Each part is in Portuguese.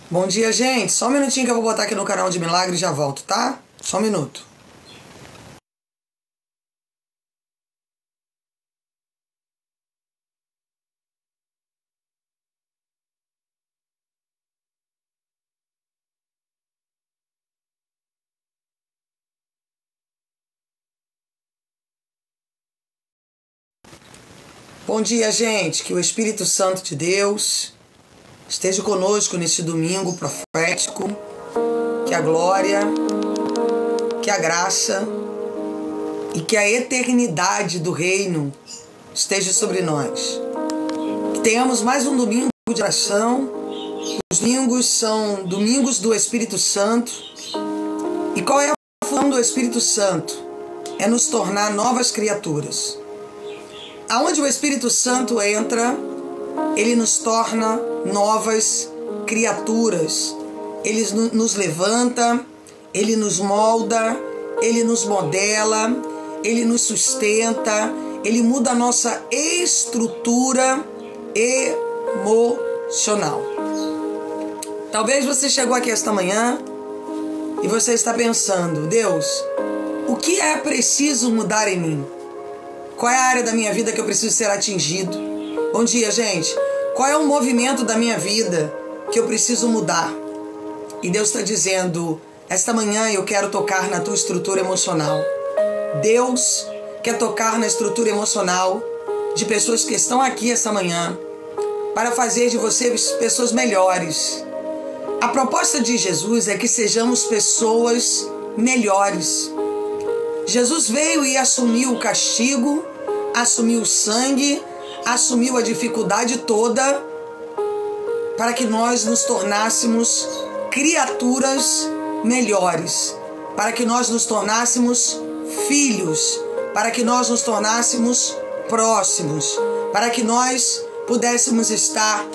Bom dia, gente. Só um minutinho que eu vou botar aqui no canal de milagre e já volto, tá? Só um minuto. Bom dia, gente. Que o Espírito Santo de Deus esteja conosco neste domingo profético. Que a glória, que a graça e que a eternidade do reino esteja sobre nós. Que tenhamos mais um domingo de oração. Os domingos são domingos do Espírito Santo. E qual é a função do Espírito Santo? É nos tornar novas criaturas. Aonde o Espírito Santo entra, ele nos torna novas criaturas. Ele nos levanta, ele nos molda, ele nos modela, ele nos sustenta, ele muda a nossa estrutura emocional. Talvez você chegou aqui esta manhã e você está pensando: Deus, o que é preciso mudar em mim? Qual é a área da minha vida que eu preciso ser atingido? Bom dia, gente. Qual é o movimento da minha vida que eu preciso mudar? E Deus está dizendo: esta manhã eu quero tocar na tua estrutura emocional. Deus quer tocar na estrutura emocional de pessoas que estão aqui esta manhã para fazer de vocês pessoas melhores. A proposta de Jesus é que sejamos pessoas melhores. Jesus veio e assumiu o castigo, assumiu o sangue, assumiu a dificuldade toda para que nós nos tornássemos criaturas melhores, para que nós nos tornássemos filhos, para que nós nos tornássemos próximos, para que nós pudéssemos estar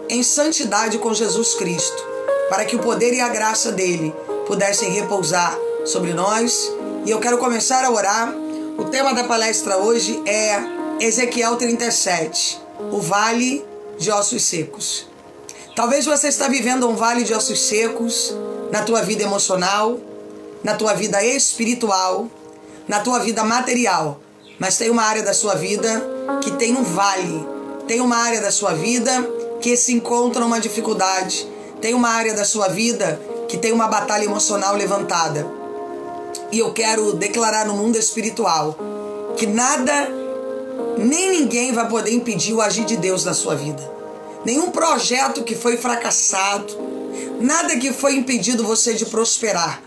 em santidade com Jesus Cristo, para que o poder e a graça dele pudessem repousar sobre nós. E eu quero começar a orar. O tema da palestra hoje é Ezequiel 37, o Vale de Ossos Secos. Talvez você está vivendo um vale de ossos secos na tua vida emocional, na tua vida espiritual, na tua vida material, mas tem uma área da sua vida que tem um vale, tem uma área da sua vida que se encontra uma dificuldade, tem uma área da sua vida que tem uma batalha emocional levantada. E eu quero declarar no mundo espiritual que nada, nem ninguém vai poder impedir o agir de Deus na sua vida. Nenhum projeto que foi fracassado, nada que foi impedido você de prosperar.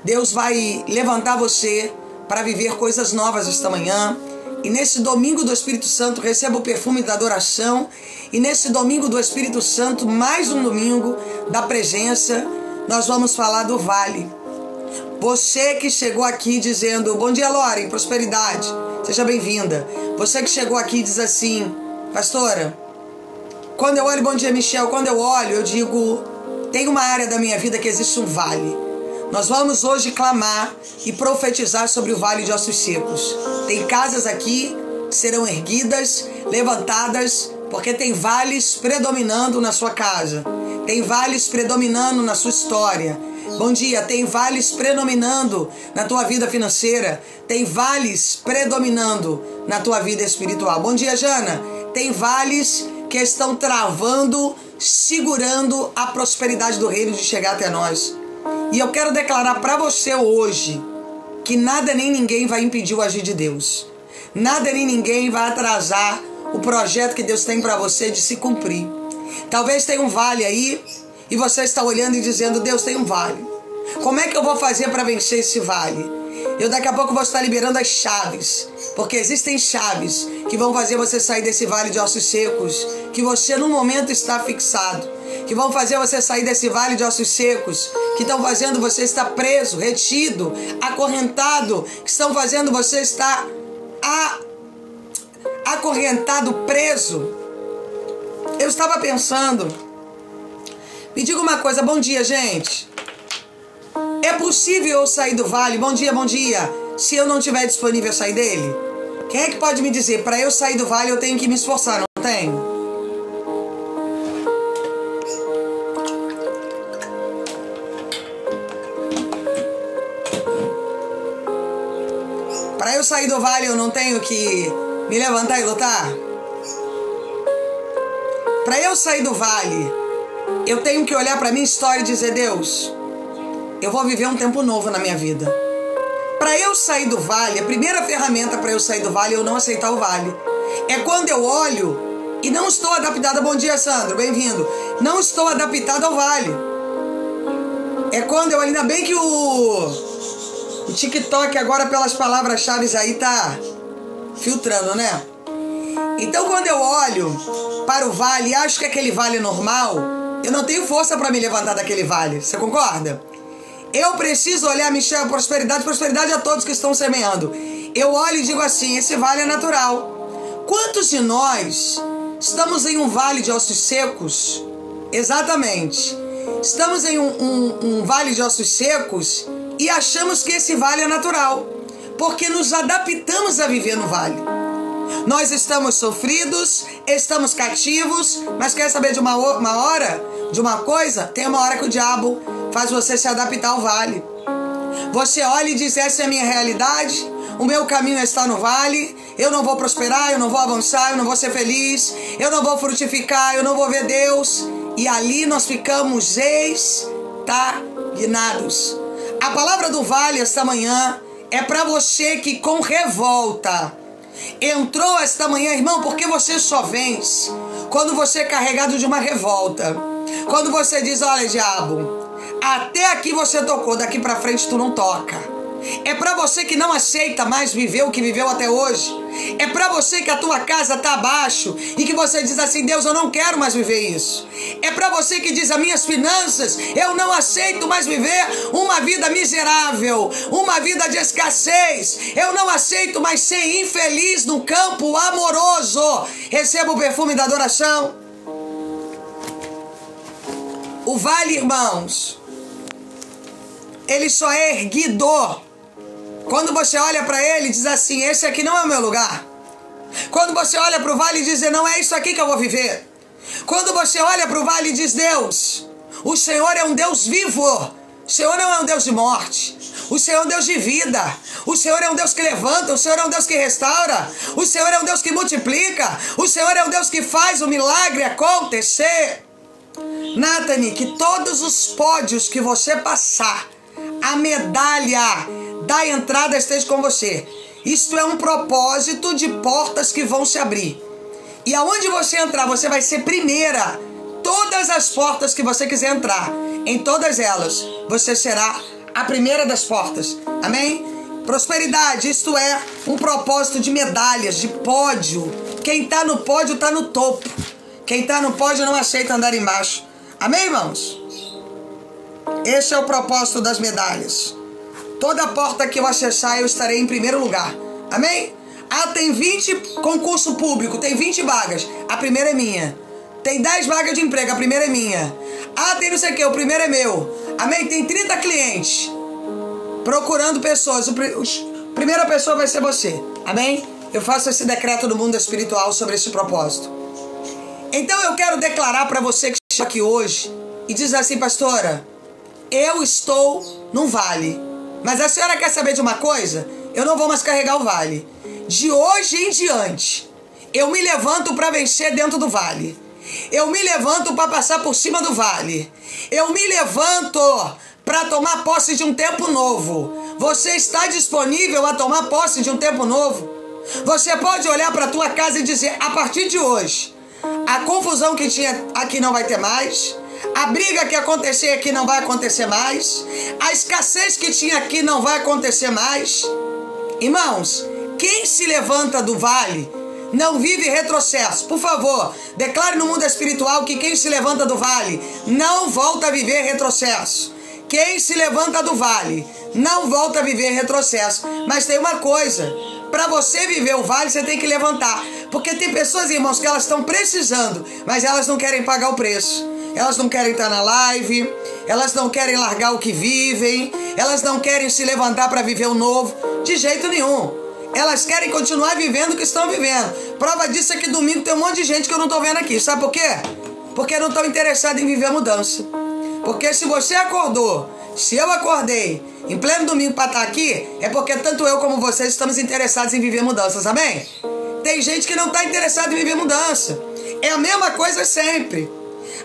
Deus vai levantar você para viver coisas novas esta manhã. E nesse domingo do Espírito Santo, receba o perfume da adoração. E nesse domingo do Espírito Santo, mais um domingo da presença, nós vamos falar do vale. Você que chegou aqui dizendo: bom dia, Loren, prosperidade, seja bem-vinda. Você que chegou aqui e diz assim: pastora, quando eu olho, bom dia, Michel, quando eu olho, eu digo: tem uma área da minha vida que existe um vale. Nós vamos hoje clamar e profetizar sobre o vale de ossos secos. Tem casas aqui que serão erguidas, levantadas, porque tem vales predominando na sua casa. Tem vales predominando na sua história. Bom dia, tem vales predominando na tua vida financeira. Tem vales predominando na tua vida espiritual. Bom dia, Jana. Tem vales que estão travando, segurando a prosperidade do reino de chegar até nós. E eu quero declarar para você hoje que nada nem ninguém vai impedir o agir de Deus. Nada nem ninguém vai atrasar o projeto que Deus tem para você de se cumprir. Talvez tenha um vale aí e você está olhando e dizendo: Deus, tem um vale. Como é que eu vou fazer para vencer esse vale? Eu daqui a pouco vou estar liberando as chaves, porque existem chaves que vão fazer você sair desse vale de ossos secos, que você no momento está fixado, que vão fazer você sair desse vale de ossos secos, que estão fazendo você estar preso, retido, acorrentado, que estão fazendo você estar acorrentado, preso. Eu estava pensando, me diga uma coisa, bom dia, gente. É possível eu sair do vale, bom dia, se eu não estiver disponível a sair dele? Quem é que pode me dizer, para eu sair do vale eu tenho que me esforçar, não tenho? sair do vale, eu não tenho que me levantar e lutar? Para eu sair do vale, eu tenho que olhar para minha história e dizer: Deus, eu vou viver um tempo novo na minha vida. Para eu sair do vale, a primeira ferramenta para eu sair do vale é eu não aceitar o vale. É quando eu olho e não estou adaptada. Bom dia, Sandro, bem-vindo. Não estou adaptada ao vale. É quando eu, ainda bem que o TikTok agora pelas palavras-chave aí tá filtrando, né? Então quando eu olho para o vale e acho que aquele vale é normal, eu não tenho força para me levantar daquele vale. Você concorda? Eu preciso olhar, me chama prosperidade a todos que estão semeando. Eu olho e digo assim: esse vale é natural. Quantos de nós estamos em um vale de ossos secos? Exatamente. Estamos em um vale de ossos secos e achamos que esse vale é natural, porque nos adaptamos a viver no vale. Nós estamos sofridos, estamos cativos, mas quer saber de uma hora, de uma coisa? Tem uma hora que o diabo faz você se adaptar ao vale. Você olha e diz: essa é a minha realidade, o meu caminho está no vale, eu não vou prosperar, eu não vou avançar, eu não vou ser feliz, eu não vou frutificar, eu não vou ver Deus. E ali nós ficamos estagnados. A palavra do vale esta manhã é para você que com revolta entrou esta manhã, irmão, porque você só vence quando você é carregado de uma revolta. Quando você diz: olha, diabo, até aqui você tocou, daqui para frente tu não toca. É para você que não aceita mais viver o que viveu até hoje. É para você que a tua casa está abaixo e que você diz assim: Deus, eu não quero mais viver isso. É para você que diz: as minhas finanças, eu não aceito mais viver uma vida miserável, uma vida de escassez. Eu não aceito mais ser infeliz no campo amoroso. Receba o perfume da adoração. O vale, irmãos, ele só é erguido quando você olha para ele e diz assim: esse aqui não é o meu lugar. Quando você olha para o vale e diz: não é isso aqui que eu vou viver. Quando você olha para o vale e diz: Deus, o Senhor é um Deus vivo. O Senhor não é um Deus de morte. O Senhor é um Deus de vida. O Senhor é um Deus que levanta. O Senhor é um Deus que restaura. O Senhor é um Deus que multiplica. O Senhor é um Deus que faz o milagre acontecer. Nathani, que todos os pódios que você passar, a medalha da entrada esteja com você. Isto é um propósito de portas que vão se abrir. E aonde você entrar, você vai ser primeira. Todas as portas que você quiser entrar, em todas elas, você será a primeira das portas. Amém? Prosperidade, isto é um propósito de medalhas, de pódio. Quem está no pódio está no topo. Quem está no pódio não aceita andar embaixo. Amém, irmãos? Esse é o propósito das medalhas. Toda porta que eu acessar, eu estarei em primeiro lugar. Amém? Ah, tem 20 concurso público, tem 20 vagas. A primeira é minha. Tem 10 vagas de emprego, a primeira é minha. Ah, tem não sei o que, o primeiro é meu. Amém? Tem 30 clientes procurando pessoas. A primeira pessoa vai ser você. Amém? Eu faço esse decreto do mundo espiritual sobre esse propósito. Então eu quero declarar para você que está aqui hoje e diz assim: pastora, eu estou num vale. Mas a senhora quer saber de uma coisa? Eu não vou mais carregar o vale. De hoje em diante, eu me levanto para vencer dentro do vale. Eu me levanto para passar por cima do vale. Eu me levanto para tomar posse de um tempo novo. Você está disponível a tomar posse de um tempo novo? Você pode olhar para a tua casa e dizer: a partir de hoje, a confusão que tinha aqui não vai ter mais. A briga que acontecer aqui não vai acontecer mais. A escassez que tinha aqui não vai acontecer mais. Irmãos, quem se levanta do vale não vive retrocesso. Por favor, declare no mundo espiritual que quem se levanta do vale não volta a viver retrocesso. Quem se levanta do vale não volta a viver retrocesso. Mas tem uma coisa: para você viver o vale, você tem que levantar. Porque tem pessoas, irmãos, que elas estão precisando, mas elas não querem pagar o preço. Elas não querem estar na live, elas não querem largar o que vivem, elas não querem se levantar para viver o novo, de jeito nenhum. Elas querem continuar vivendo o que estão vivendo. Prova disso é que domingo tem um monte de gente que eu não estou vendo aqui. Sabe por quê? Porque não estão interessados em viver a mudança. Porque se você acordou, se eu acordei, em pleno domingo para estar aqui, é porque tanto eu como vocês estamos interessados em viver mudanças, amém? Tem gente que não está interessada em viver mudança. É a mesma coisa sempre.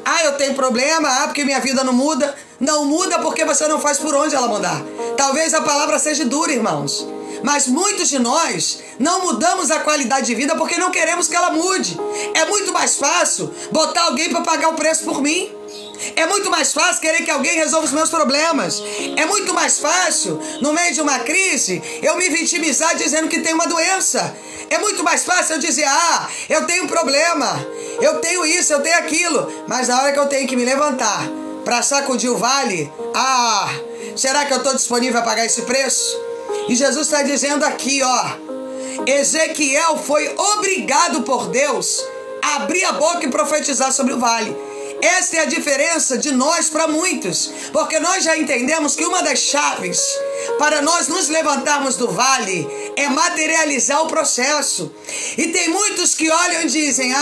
Ah, eu tenho problema, porque minha vida não muda. Não muda porque você não faz por onde ela mudar. Talvez a palavra seja dura, irmãos. Mas muitos de nós não mudamos a qualidade de vida porque não queremos que ela mude. É muito mais fácil botar alguém para pagar o preço por mim. É muito mais fácil querer que alguém resolva os meus problemas. É muito mais fácil, no meio de uma crise, eu me vitimizar dizendo que tenho uma doença. É muito mais fácil eu dizer, eu tenho um problema, eu tenho isso, eu tenho aquilo. Mas na hora que eu tenho que me levantar para sacudir o vale, será que eu estou disponível a pagar esse preço? E Jesus está dizendo aqui, Ezequiel foi obrigado por Deus a abrir a boca e profetizar sobre o vale. Essa é a diferença de nós para muitos, porque nós já entendemos que uma das chaves para nós nos levantarmos do vale é materializar o processo. E tem muitos que olham e dizem,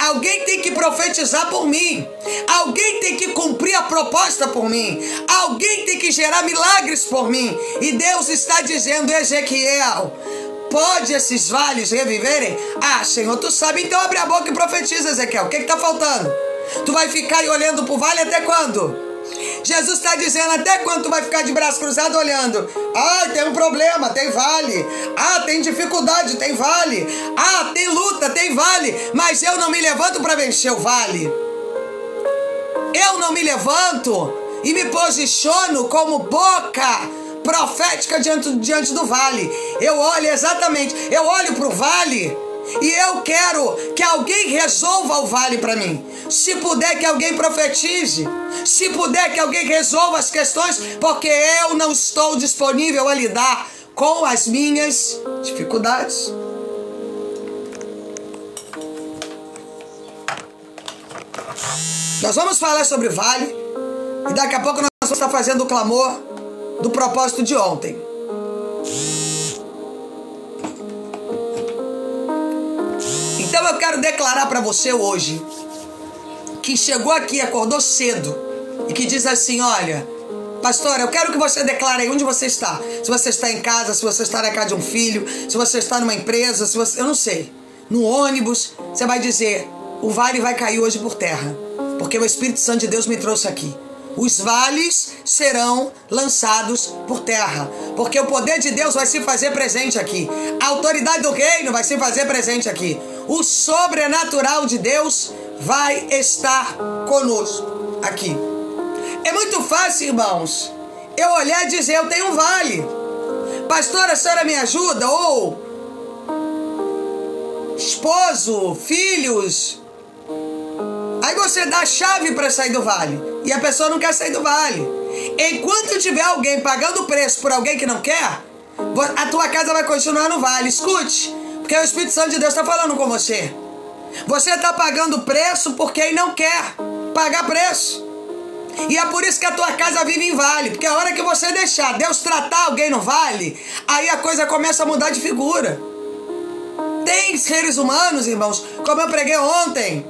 alguém tem que profetizar por mim, alguém tem que cumprir a proposta por mim, alguém tem que gerar milagres por mim. E Deus está dizendo, Ezequiel, pode esses vales reviverem? Senhor, tu sabe, então abre a boca e profetiza, Ezequiel. O que está faltando? Tu vai ficar aí olhando pro vale até quando? Jesus está dizendo, até quando tu vai ficar de braço cruzado olhando? Tem um problema, tem vale. Tem dificuldade, tem vale. Tem luta, tem vale. Mas eu não me levanto para vencer o vale. Eu não me levanto e me posiciono como boca profética diante do vale. Eu olho pro vale e eu quero que alguém resolva o vale para mim. Se puder que alguém profetize, se puder que alguém resolva as questões, porque eu não estou disponível a lidar com as minhas dificuldades. Nós vamos falar sobre o vale e daqui a pouco nós vamos estar fazendo o clamor do propósito de ontem. Então eu quero declarar para você hoje, que chegou aqui, acordou cedo e que diz assim, olha, pastora, eu quero que você declare aí onde você está. Se você está em casa, se você está na casa de um filho, se você está numa empresa, eu não sei, no ônibus, você vai dizer, o vale vai cair hoje por terra, porque o Espírito Santo de Deus me trouxe aqui. Os vales serão lançados por terra, porque o poder de Deus vai se fazer presente aqui. A autoridade do reino vai se fazer presente aqui. O sobrenatural de Deus vai estar conosco aqui. É muito fácil, irmãos, eu olhar e dizer, eu tenho um vale. Pastora, a senhora me ajuda? Ou esposo, filhos. Aí você dá a chave para sair do vale e a pessoa não quer sair do vale. Enquanto tiver alguém pagando preço por alguém que não quer, a tua casa vai continuar no vale. Escute, porque o Espírito Santo de Deus está falando com você. Você está pagando preço por quem não quer pagar preço. E é por isso que a tua casa vive em vale. Porque a hora que você deixar Deus tratar alguém no vale, aí a coisa começa a mudar de figura. Tem seres humanos, irmãos, como eu preguei ontem,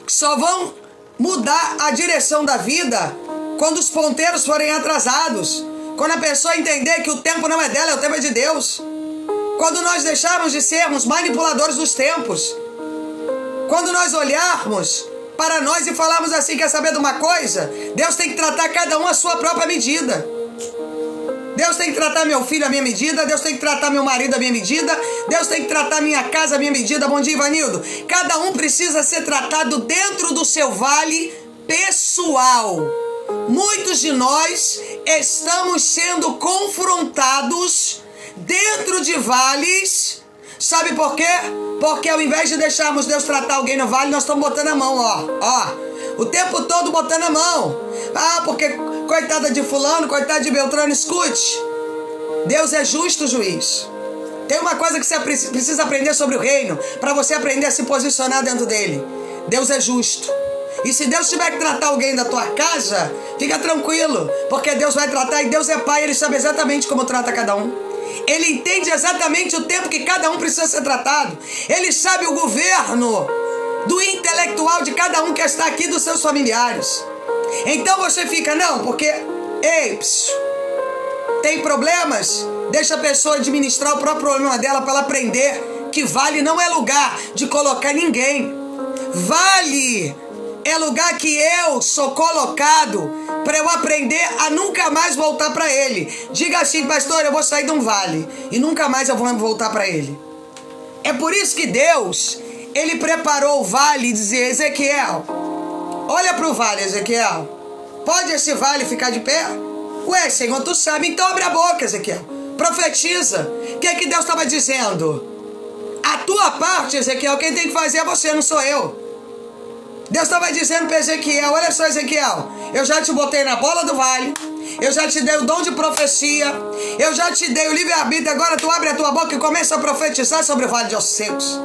que só vão mudar a direção da vida quando os ponteiros forem atrasados. Quando a pessoa entender que o tempo não é dela, é o tempo é de Deus. Quando nós deixarmos de sermos manipuladores dos tempos. Quando nós olharmos para nós e falarmos assim, quer saber de uma coisa? Deus tem que tratar cada um à sua própria medida. Deus tem que tratar meu filho à minha medida, Deus tem que tratar meu marido à minha medida, Deus tem que tratar minha casa à minha medida. Bom dia, Ivanildo. Cada um precisa ser tratado dentro do seu vale pessoal. Muitos de nós estamos sendo confrontados dentro de vales. Sabe por quê? Porque ao invés de deixarmos Deus tratar alguém no vale, nós estamos botando a mão, o tempo todo botando a mão. Porque coitada de fulano, coitada de Beltrano. Escute, Deus é justo juiz. Tem uma coisa que você precisa aprender sobre o reino, para você aprender a se posicionar dentro dele. Deus é justo. E se Deus tiver que tratar alguém da tua casa, fica tranquilo, porque Deus vai tratar, e Deus é pai, Ele sabe exatamente como trata cada um. Ele entende exatamente o tempo que cada um precisa ser tratado. Ele sabe o governo do intelectual de cada um que está aqui, dos seus familiares. Então você fica, não, porque Ei, tem problemas? Deixa a pessoa administrar o próprio problema dela para ela aprender que vale não é lugar de colocar ninguém. Vale é lugar que eu sou colocado para eu aprender a nunca mais voltar para ele. Diga assim, pastor, eu vou sair de um vale e nunca mais eu vou voltar para ele. É por isso que Deus, ele preparou o vale e dizia, Ezequiel, olha para o vale, Ezequiel. Pode esse vale ficar de pé? Ué, Senhor, tu sabe, então abre a boca, Ezequiel. Profetiza. O que é que Deus estava dizendo? A tua parte, Ezequiel, quem tem que fazer é você, não sou eu. Deus estava dizendo para Ezequiel, olha só, Ezequiel, eu já te botei na bola do vale, eu já te dei o dom de profecia, eu já te dei o livre-arbítrio, agora tu abre a tua boca e começa a profetizar sobre o vale de ossos secos.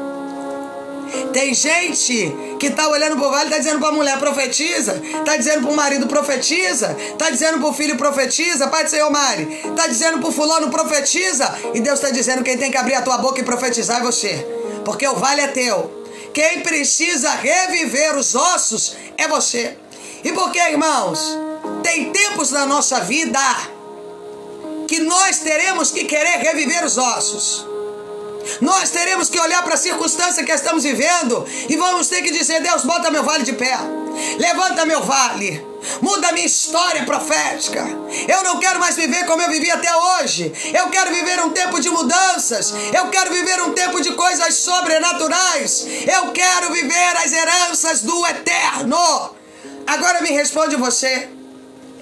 Tem gente que tá olhando pro vale e tá dizendo pra mulher, profetiza, tá dizendo pro marido, profetiza, tá dizendo pro filho, profetiza, Pai do Senhor Mari, tá dizendo pro fulano, profetiza, e Deus tá dizendo quem tem que abrir a tua boca e profetizar é você, porque o vale é teu. Quem precisa reviver os ossos é você. E por que, irmãos? Tem tempos na nossa vida que nós teremos que querer reviver os ossos. Nós teremos que olhar para a circunstância que estamos vivendo e vamos ter que dizer, Deus, bota meu vale de pé. Levanta meu vale. Muda a minha história profética. Eu não quero mais viver como eu vivi até hoje. Eu quero viver um tempo de mudanças. Eu quero viver um tempo de coisas sobrenaturais. Eu quero viver as heranças do eterno. Agora me responde você.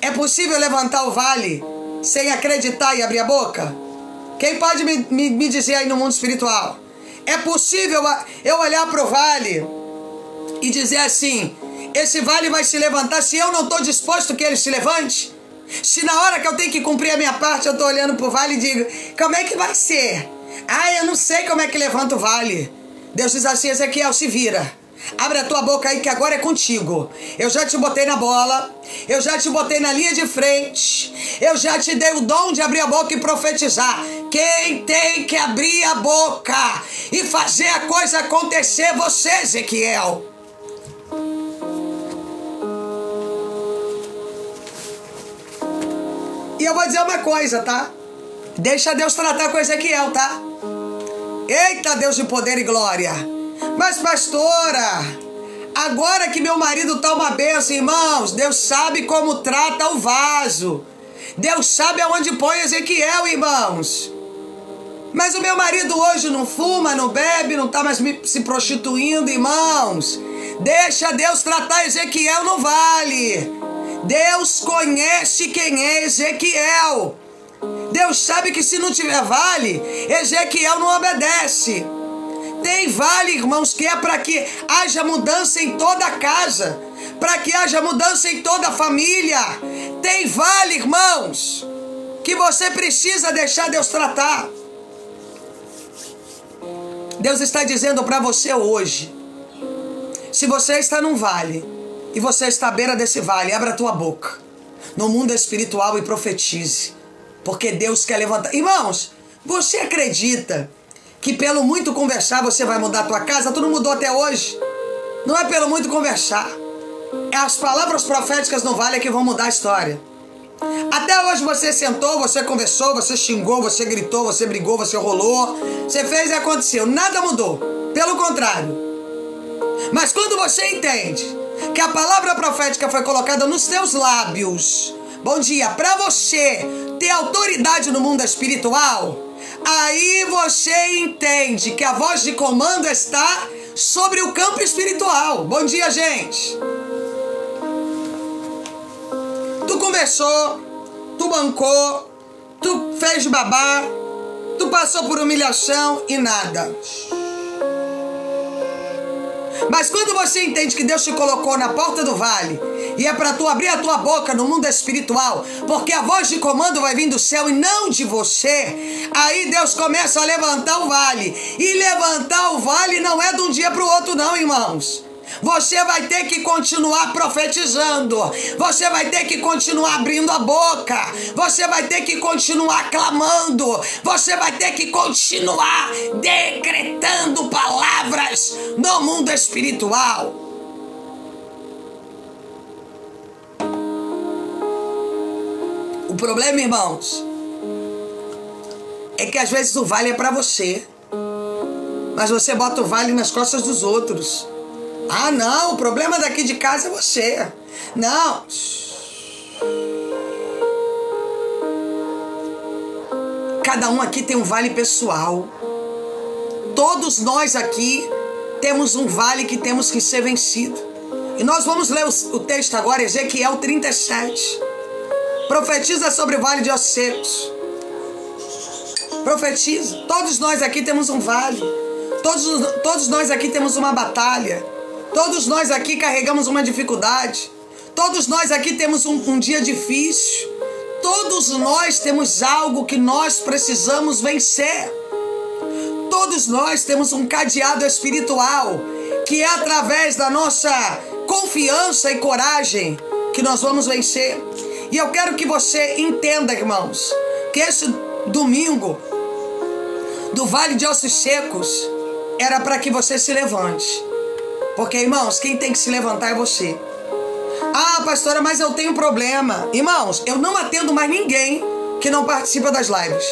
É possível levantar o vale sem acreditar e abrir a boca? Quem pode me dizer aí no mundo espiritual? É possível eu olhar para o vale e dizer assim, esse vale vai se levantar se eu não estou disposto que ele se levante? Se na hora que eu tenho que cumprir a minha parte, eu estou olhando para o vale e digo, como é que vai ser? Ah, eu não sei como é que levanta o vale. Deus diz assim, Ezequiel, se vira. Abre a tua boca aí que agora é contigo. Eu já te botei na bola. Eu já te botei na linha de frente. Eu já te dei o dom de abrir a boca e profetizar. Quem tem que abrir a boca e fazer a coisa acontecer é você, Ezequiel. E eu vou dizer uma coisa, tá? Deixa Deus tratar com Ezequiel, tá? Eita, Deus de poder e glória. Mas, pastora, agora que meu marido tá uma bênção, irmãos, Deus sabe como trata o vaso. Deus sabe aonde põe Ezequiel, irmãos. Mas o meu marido hoje não fuma, não bebe, não tá mais se prostituindo, irmãos. Deixa Deus tratar Ezequiel no vale. Deus conhece quem é Ezequiel. Deus sabe que se não tiver vale, Ezequiel não obedece. Tem vale, irmãos, que é para que haja mudança em toda a casa, para que haja mudança em toda a família. Tem vale, irmãos, que você precisa deixar Deus tratar. Deus está dizendo para você hoje, se você está num vale e você está à beira desse vale, abra a tua boca no mundo espiritual e profetize, porque Deus quer levantar. Irmãos, você acredita que pelo muito conversar você vai mudar a tua casa? Tu não mudou até hoje. Não é pelo muito conversar. É as palavras proféticas no vale que vão mudar a história. Até hoje você sentou, você conversou, você xingou, você gritou, você brigou, você rolou. Você fez e aconteceu. Nada mudou. Pelo contrário. Mas quando você entende que a palavra profética foi colocada nos teus lábios, bom dia, para você ter autoridade no mundo espiritual, aí você entende que a voz de comando está sobre o campo espiritual. Bom dia, gente. Tu conversou, tu bancou, tu fez babá, tu passou por humilhação e nada. Mas quando você entende que Deus te colocou na porta do vale e é para tu abrir a tua boca no mundo espiritual, porque a voz de comando vai vir do céu e não de você, aí Deus começa a levantar o vale. E levantar o vale não é de um dia para o outro não, irmãos. Você vai ter que continuar profetizando. Você vai ter que continuar abrindo a boca. Você vai ter que continuar clamando. Você vai ter que continuar decretando palavras no mundo espiritual. problema, irmãos, é que às vezes o vale é para você, mas você bota o vale nas costas dos outros. Ah, não, o problema daqui de casa é você. Não. Cada um aqui tem um vale pessoal. Todos nós aqui temos um vale que temos que ser vencido. E nós vamos ler o texto agora, Ezequiel 37. Profetiza sobre o vale de ossos secos. Profetiza. Todos nós aqui temos um vale. Todos nós aqui temos uma batalha. Todos nós aqui carregamos uma dificuldade. Todos nós aqui temos um dia difícil. Todos nós temos algo que nós precisamos vencer. Todos nós temos um cadeado espiritual que é através da nossa confiança e coragem que nós vamos vencer. E eu quero que você entenda, irmãos, que esse domingo do Vale de Ossos Secos era para que você se levante. Porque, irmãos, quem tem que se levantar é você. Ah, pastora, mas eu tenho problema. Irmãos, eu não atendo mais ninguém que não participa das lives.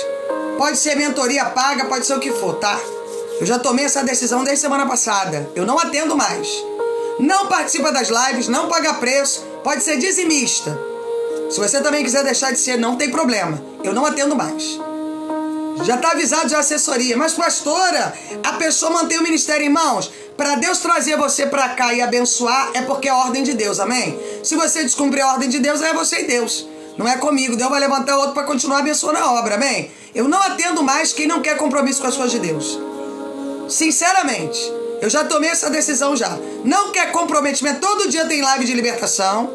Pode ser mentoria paga, pode ser o que for, tá? Eu já tomei essa decisão desde semana passada. Eu não atendo mais. Não participa das lives, não paga preço, pode ser dizimista. Se você também quiser deixar de ser, não tem problema. Eu não atendo mais. Já está avisado de assessoria. Mas, pastora, a pessoa mantém o ministério em mãos. Para Deus trazer você para cá e abençoar, é porque é a ordem de Deus, amém? Se você descumprir a ordem de Deus, é você e Deus. Não é comigo. Deus vai levantar outro para continuar abençoando a obra, amém? Eu não atendo mais quem não quer compromisso com as coisas de Deus. Sinceramente, eu já tomei essa decisão já. Não quer comprometimento. Todo dia tem live de libertação.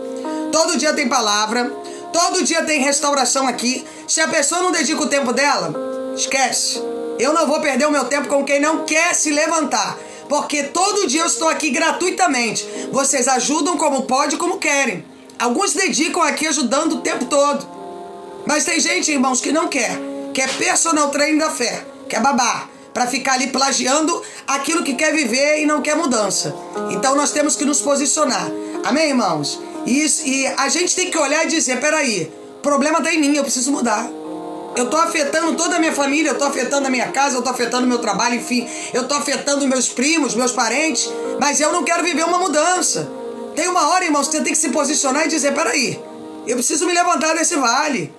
Todo dia tem palavra. Todo dia tem restauração aqui. Se a pessoa não dedica o tempo dela, esquece. Eu não vou perder o meu tempo com quem não quer se levantar. Porque todo dia eu estou aqui gratuitamente. Vocês ajudam como podem, como querem. Alguns dedicam aqui ajudando o tempo todo. Mas tem gente, irmãos, que não quer. Quer personal trainer da fé. Quer babar. Para ficar ali plagiando aquilo que quer viver e não quer mudança. Então nós temos que nos posicionar. Amém, irmãos? E a gente tem que olhar e dizer, peraí, o problema está em mim, eu preciso mudar. Eu estou afetando toda a minha família, eu estou afetando a minha casa, eu estou afetando o meu trabalho, enfim. Eu estou afetando meus primos, meus parentes, mas eu não quero viver uma mudança. Tem uma hora, irmãos, que você tem que se posicionar e dizer, peraí, eu preciso me levantar desse vale.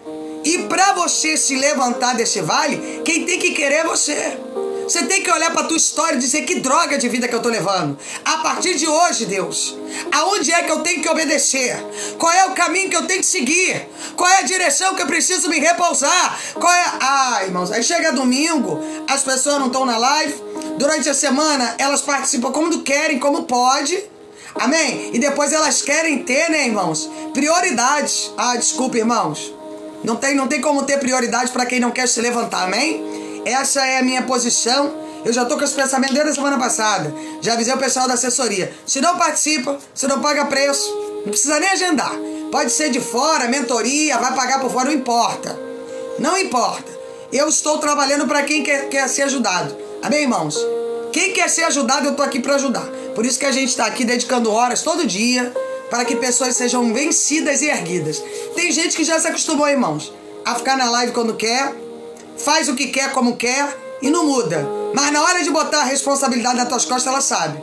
E para você se levantar desse vale, quem tem que querer é você. Você tem que olhar para a tua história e dizer que droga de vida que eu estou levando. A partir de hoje, Deus, aonde é que eu tenho que obedecer? Qual é o caminho que eu tenho que seguir? Qual é a direção que eu preciso me repousar? Irmãos, aí chega domingo, as pessoas não estão na live. Durante a semana, elas participam como querem, como pode. Amém? E depois elas querem ter, né, irmãos? Prioridades. Desculpa, irmãos. Não tem como ter prioridade para quem não quer se levantar, amém? Essa é a minha posição. Eu já estou com esse pensamento desde a semana passada. Já avisei o pessoal da assessoria. Se não participa, se não paga preço, não precisa nem agendar. Pode ser de fora, mentoria, vai pagar por fora, não importa. Não importa. Eu estou trabalhando para quem quer ser ajudado. Amém, irmãos? Quem quer ser ajudado, eu estou aqui para ajudar. Por isso que a gente está aqui dedicando horas todo dia para que pessoas sejam vencidas e erguidas. Tem gente que já se acostumou, irmãos, a ficar na live quando quer, faz o que quer, como quer e não muda. Mas na hora de botar a responsabilidade nas tuas costas, ela sabe.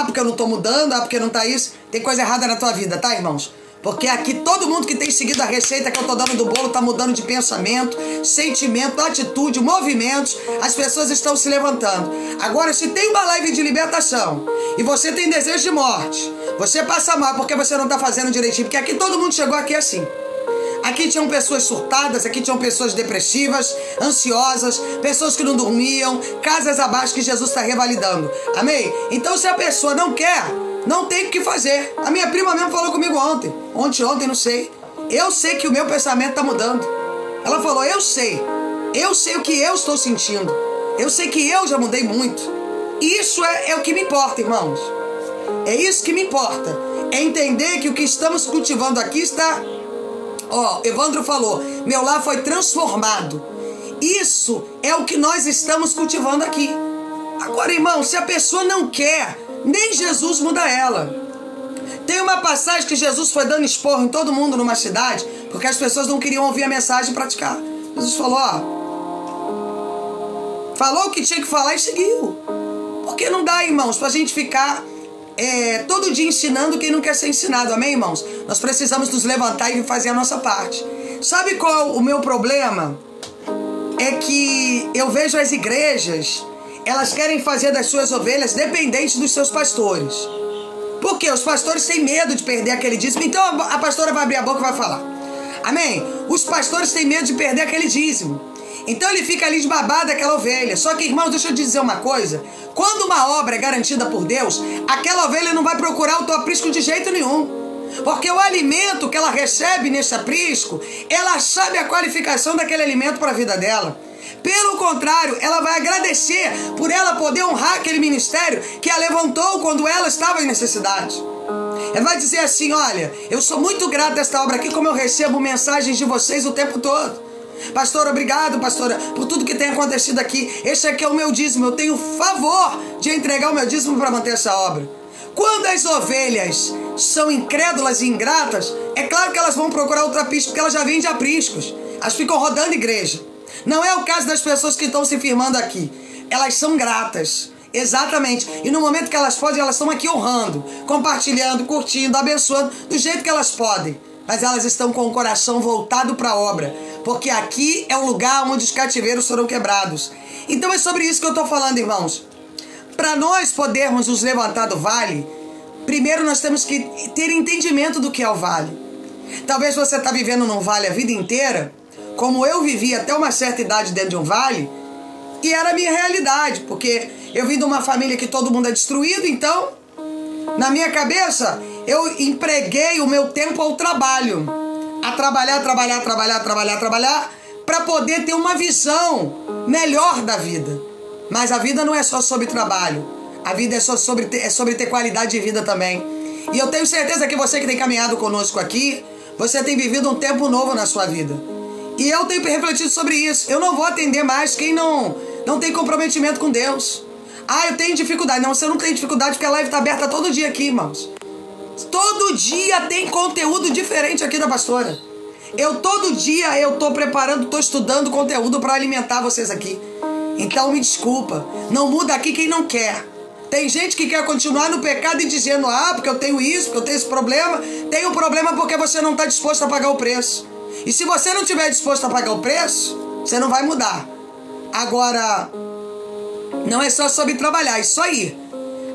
Porque eu não tô mudando, porque não tá isso. Tem coisa errada na tua vida, tá, irmãos? Porque aqui todo mundo que tem seguido a receita que eu tô dando do bolo tá mudando de pensamento, sentimento, atitude, movimentos. As pessoas estão se levantando. Agora, se tem uma live de libertação e você tem desejo de morte, você passa mal porque você não tá fazendo direitinho. Porque aqui todo mundo chegou aqui assim. Aqui tinham pessoas surtadas, aqui tinham pessoas depressivas, ansiosas, pessoas que não dormiam, casas abaixo que Jesus está revalidando. Amém? Então se a pessoa não quer, não tem o que fazer. A minha prima mesmo falou comigo ontem, não sei. Eu sei que o meu pensamento está mudando. Ela falou, eu sei o que eu estou sentindo. Eu sei que eu já mudei muito. Isso é o que me importa, irmãos. É isso que me importa. É entender que o que estamos cultivando aqui está... Evandro falou, meu lar foi transformado. Isso é o que nós estamos cultivando aqui. Agora, irmão, se a pessoa não quer, nem Jesus muda ela. Tem uma passagem que Jesus foi dando esporro em todo mundo numa cidade, porque as pessoas não queriam ouvir a mensagem e praticar. Jesus falou, falou o que tinha que falar e seguiu. Porque não dá, irmãos, pra gente ficar todo dia ensinando quem não quer ser ensinado, amém, irmãos? Nós precisamos nos levantar e fazer a nossa parte. Sabe qual o meu problema? É que eu vejo as igrejas, elas querem fazer das suas ovelhas dependentes dos seus pastores. Por quê? Os pastores têm medo de perder aquele dízimo, então a pastora vai abrir a boca e vai falar. Amém? Os pastores têm medo de perder aquele dízimo. Então ele fica ali de babado daquela ovelha. Só que, irmão, deixa eu te dizer uma coisa. Quando uma obra é garantida por Deus, aquela ovelha não vai procurar o teu aprisco de jeito nenhum. Porque o alimento que ela recebe nesse aprisco, ela sabe a qualificação daquele alimento para a vida dela. Pelo contrário, ela vai agradecer por ela poder honrar aquele ministério que a levantou quando ela estava em necessidade. Ela vai dizer assim, olha, eu sou muito grato desta obra aqui, como eu recebo mensagens de vocês o tempo todo. Pastor, obrigado, pastora, por tudo que tem acontecido aqui. Esse aqui é o meu dízimo, eu tenho favor de entregar o meu dízimo para manter essa obra. Quando as ovelhas são incrédulas e ingratas, é claro que elas vão procurar outro aprisco, porque elas já vêm de apriscos. Elas ficam rodando igreja. Não é o caso das pessoas que estão se firmando aqui. Elas são gratas. Exatamente. E no momento que elas podem, elas estão aqui honrando, compartilhando, curtindo, abençoando, do jeito que elas podem. Mas elas estão com o coração voltado para a obra. Porque aqui é o lugar onde os cativeiros foram quebrados. Então é sobre isso que eu estou falando, irmãos. Para nós podermos nos levantar do vale, primeiro nós temos que ter entendimento do que é o vale. Talvez você está vivendo num vale a vida inteira, como eu vivi até uma certa idade dentro de um vale, e era a minha realidade, porque eu vim de uma família que todo mundo é destruído, então, na minha cabeça, eu empreguei o meu tempo ao trabalho, a trabalhar, para poder ter uma visão melhor da vida. Mas a vida não é só sobre trabalho, a vida é sobre ter qualidade de vida também. E eu tenho certeza que você que tem caminhado conosco aqui, você tem vivido um tempo novo na sua vida. E eu tenho refletido sobre isso. Eu não vou atender mais quem não tem comprometimento com Deus. Eu tenho dificuldade. Não, você não tem dificuldade porque a live está aberta todo dia aqui, irmãos. Todo dia tem conteúdo diferente aqui da pastora. Todo dia eu estou preparando, estou estudando conteúdo para alimentar vocês aqui. Então me desculpa. Não muda aqui quem não quer. Tem gente que quer continuar no pecado e dizendo, porque eu tenho isso, porque eu tenho esse problema. Tem um problema porque você não está disposto a pagar o preço. E se você não estiver disposto a pagar o preço, você não vai mudar. Agora, não é só sobre trabalhar, é isso aí.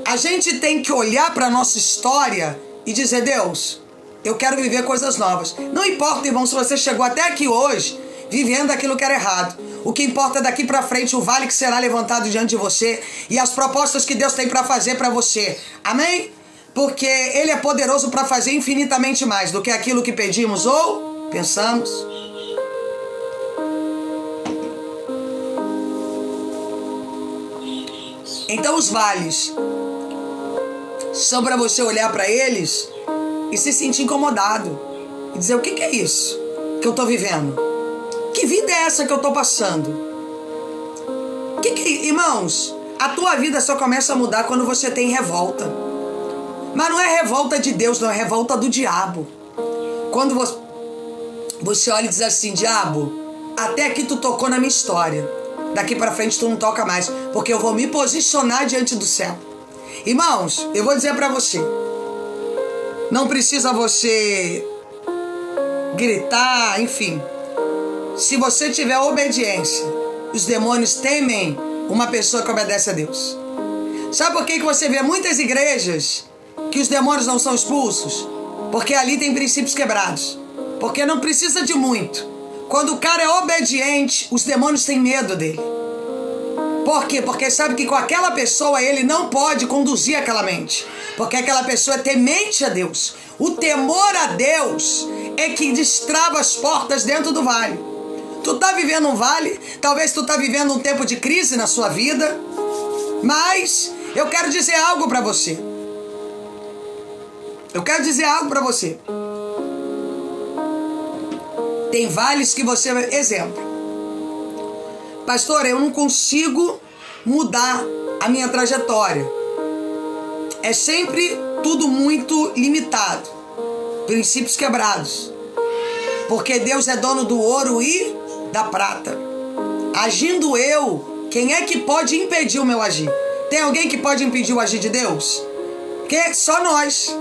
A gente tem que olhar para a nossa história e dizer, Deus, eu quero viver coisas novas. Não importa, irmão, se você chegou até aqui hoje vivendo aquilo que era errado. O que importa é daqui para frente o vale que será levantado diante de você e as propostas que Deus tem para fazer para você. Amém? Porque Ele é poderoso para fazer infinitamente mais do que aquilo que pedimos ou pensamos. Então os vales são para você olhar para eles e se sentir incomodado e dizer, o que é isso que eu estou vivendo? Que vida é essa que eu estou passando? Irmãos, a tua vida só começa a mudar quando você tem revolta. Mas não é revolta de Deus, não, é revolta do diabo. Quando você olha e diz assim, diabo, até aqui tu tocou na minha história. Daqui para frente tu não toca mais, porque eu vou me posicionar diante do céu. Irmãos, eu vou dizer para você, não precisa você gritar, enfim. Se você tiver obediência, os demônios temem uma pessoa que obedece a Deus. Sabe por que você vê muitas igrejas que os demônios não são expulsos? Porque ali tem princípios quebrados. Porque não precisa de muito. Quando o cara é obediente, os demônios têm medo dele. Por quê? Porque sabe que com aquela pessoa ele não pode conduzir aquela mente. Porque aquela pessoa é temente a Deus. O temor a Deus é que destrava as portas dentro do vale. Tu tá vivendo um vale, talvez tu tá vivendo um tempo de crise na sua vida, mas eu quero dizer algo para você. Tem vales que você... Exemplo. Pastor, eu não consigo mudar a minha trajetória. É sempre tudo muito limitado. Princípios quebrados. Porque Deus é dono do ouro e da prata. Agindo eu, quem é que pode impedir o meu agir? Tem alguém que pode impedir o agir de Deus? Que só nós.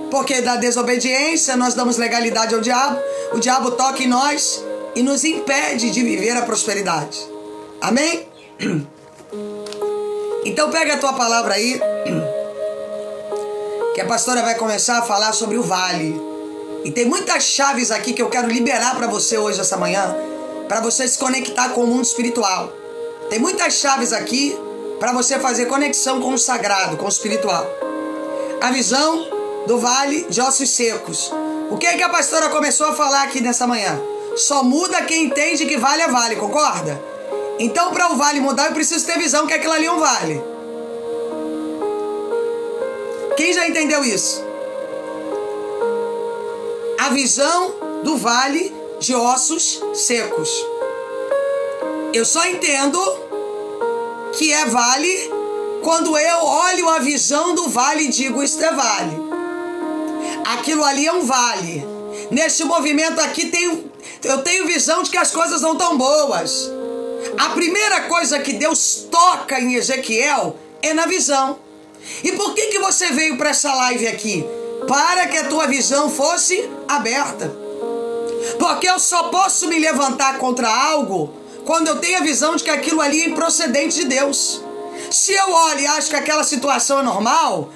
Porque da desobediência nós damos legalidade ao diabo. O diabo toca em nós e nos impede de viver a prosperidade. Amém? Então pega a tua palavra aí, que a pastora vai começar a falar sobre o vale. E tem muitas chaves aqui que eu quero liberar para você hoje, essa manhã, para você se conectar com o mundo espiritual. Tem muitas chaves aqui para você fazer conexão com o sagrado, com o espiritual. A visão do vale de ossos secos. O que é que a pastora começou a falar aqui nessa manhã? Só muda quem entende que vale é vale, concorda? Então, para o vale mudar, eu preciso ter visão que aquilo ali é um vale. Quem já entendeu isso? A visão do vale de ossos secos. Eu só entendo que é vale quando eu olho a visão do vale e digo, isto é vale. Aquilo ali é um vale. Nesse movimento aqui eu tenho visão de que as coisas não estão boas. A primeira coisa que Deus toca em Ezequiel é na visão. E por que você veio para essa live aqui? Para que a tua visão fosse aberta. Porque eu só posso me levantar contra algo quando eu tenho a visão de que aquilo ali é improcedente de Deus. Se eu olho e acho que aquela situação é normal,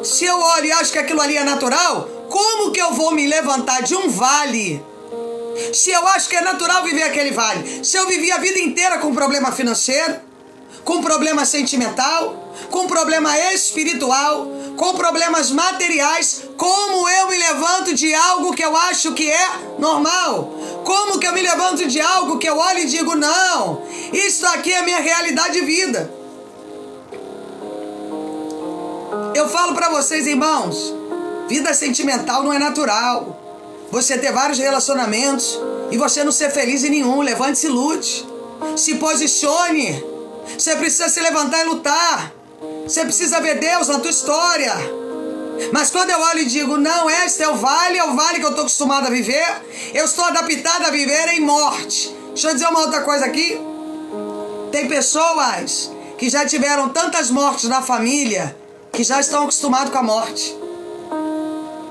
se eu olho e acho que aquilo ali é natural, como que eu vou me levantar de um vale? Se eu acho que é natural viver aquele vale, se eu vivi a vida inteira com problema financeiro, com problema sentimental, com problema espiritual, com problemas materiais, como eu me levanto de algo que eu acho que é normal? Como que eu me levanto de algo que eu olho e digo, não, isso aqui é minha realidade de vida? Eu falo para vocês, irmãos, vida sentimental não é natural. Você ter vários relacionamentos e você não ser feliz em nenhum. Levante-se e lute. Se posicione. Você precisa se levantar e lutar. Você precisa ver Deus na tua história. Mas quando eu olho e digo, não, este é o vale que eu estou acostumado a viver. Eu estou adaptado a viver em morte. Deixa eu dizer uma outra coisa aqui. Tem pessoas que já tiveram tantas mortes na família que já estão acostumados com a morte.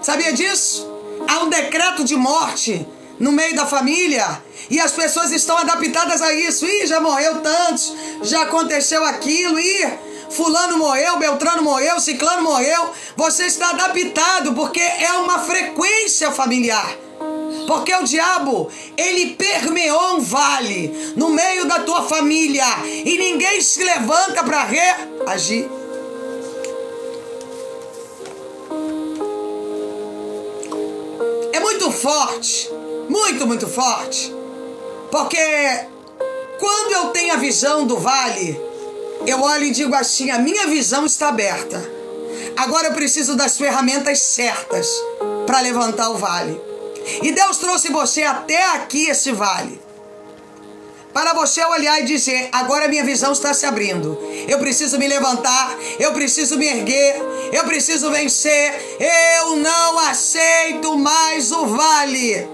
Sabia disso? Há um decreto de morte no meio da família e as pessoas estão adaptadas a isso. Ih, já morreu tantos, já aconteceu aquilo, ih, fulano morreu, Beltrano morreu, Ciclano morreu. Você está adaptado porque é uma frequência familiar. Porque o diabo, ele permeou um vale no meio da tua família e ninguém se levanta para reagir. É muito forte, muito forte, porque quando eu tenho a visão do vale, eu olho e digo assim, a minha visão está aberta. Agora eu preciso das ferramentas certas para levantar o vale. E Deus trouxe você até aqui, esse vale, para você olhar e dizer, agora a minha visão está se abrindo. Eu preciso me levantar, eu preciso me erguer, eu preciso vencer. Eu não aceito mais o vale.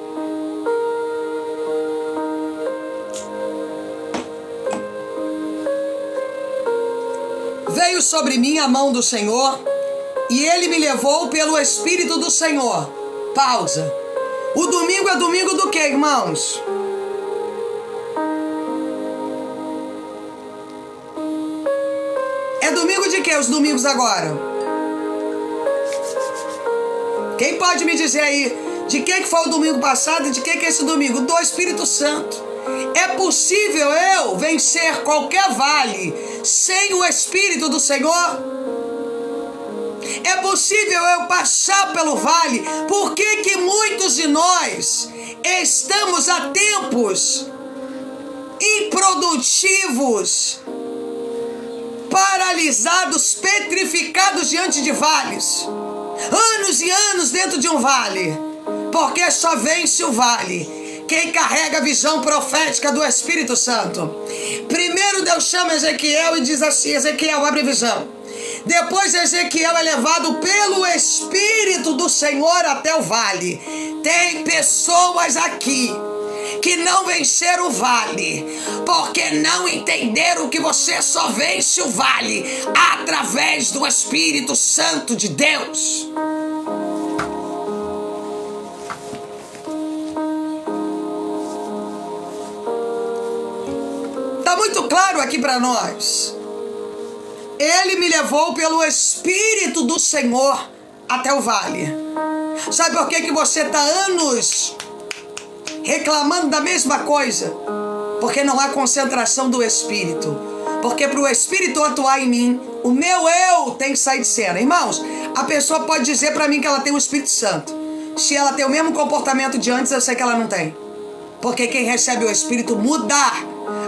Veio sobre mim a mão do Senhor e Ele me levou pelo Espírito do Senhor. Pausa. O domingo é domingo do quê, irmãos? É domingo de quê, os domingos agora? Quem pode me dizer aí de que foi o domingo passado e de que é esse domingo? Do Espírito Santo. É possível eu vencer qualquer vale sem o Espírito do Senhor? É possível eu passar pelo vale? Por que muitos de nós estamos há tempos improdutivos, paralisados, petrificados diante de vales? Anos e anos dentro de um vale. Porque só vence o vale quem carrega a visão profética do Espírito Santo. Primeiro Deus chama Ezequiel e diz assim, Ezequiel, abre a visão. Depois Ezequiel é levado pelo Espírito do Senhor até o vale. Tem pessoas aqui que não venceram o vale, porque não entenderam que você só vence o vale através do Espírito Santo de Deus. Está muito claro aqui para nós. Ele me levou pelo Espírito do Senhor até o vale. Sabe por que você está anos reclamando da mesma coisa? Porque não há concentração do Espírito. Porque para o Espírito atuar em mim, o meu eu tem que sair de cena. Irmãos, a pessoa pode dizer para mim que ela tem o Espírito Santo. Se ela tem o mesmo comportamento de antes, eu sei que ela não tem. Porque quem recebe o Espírito muda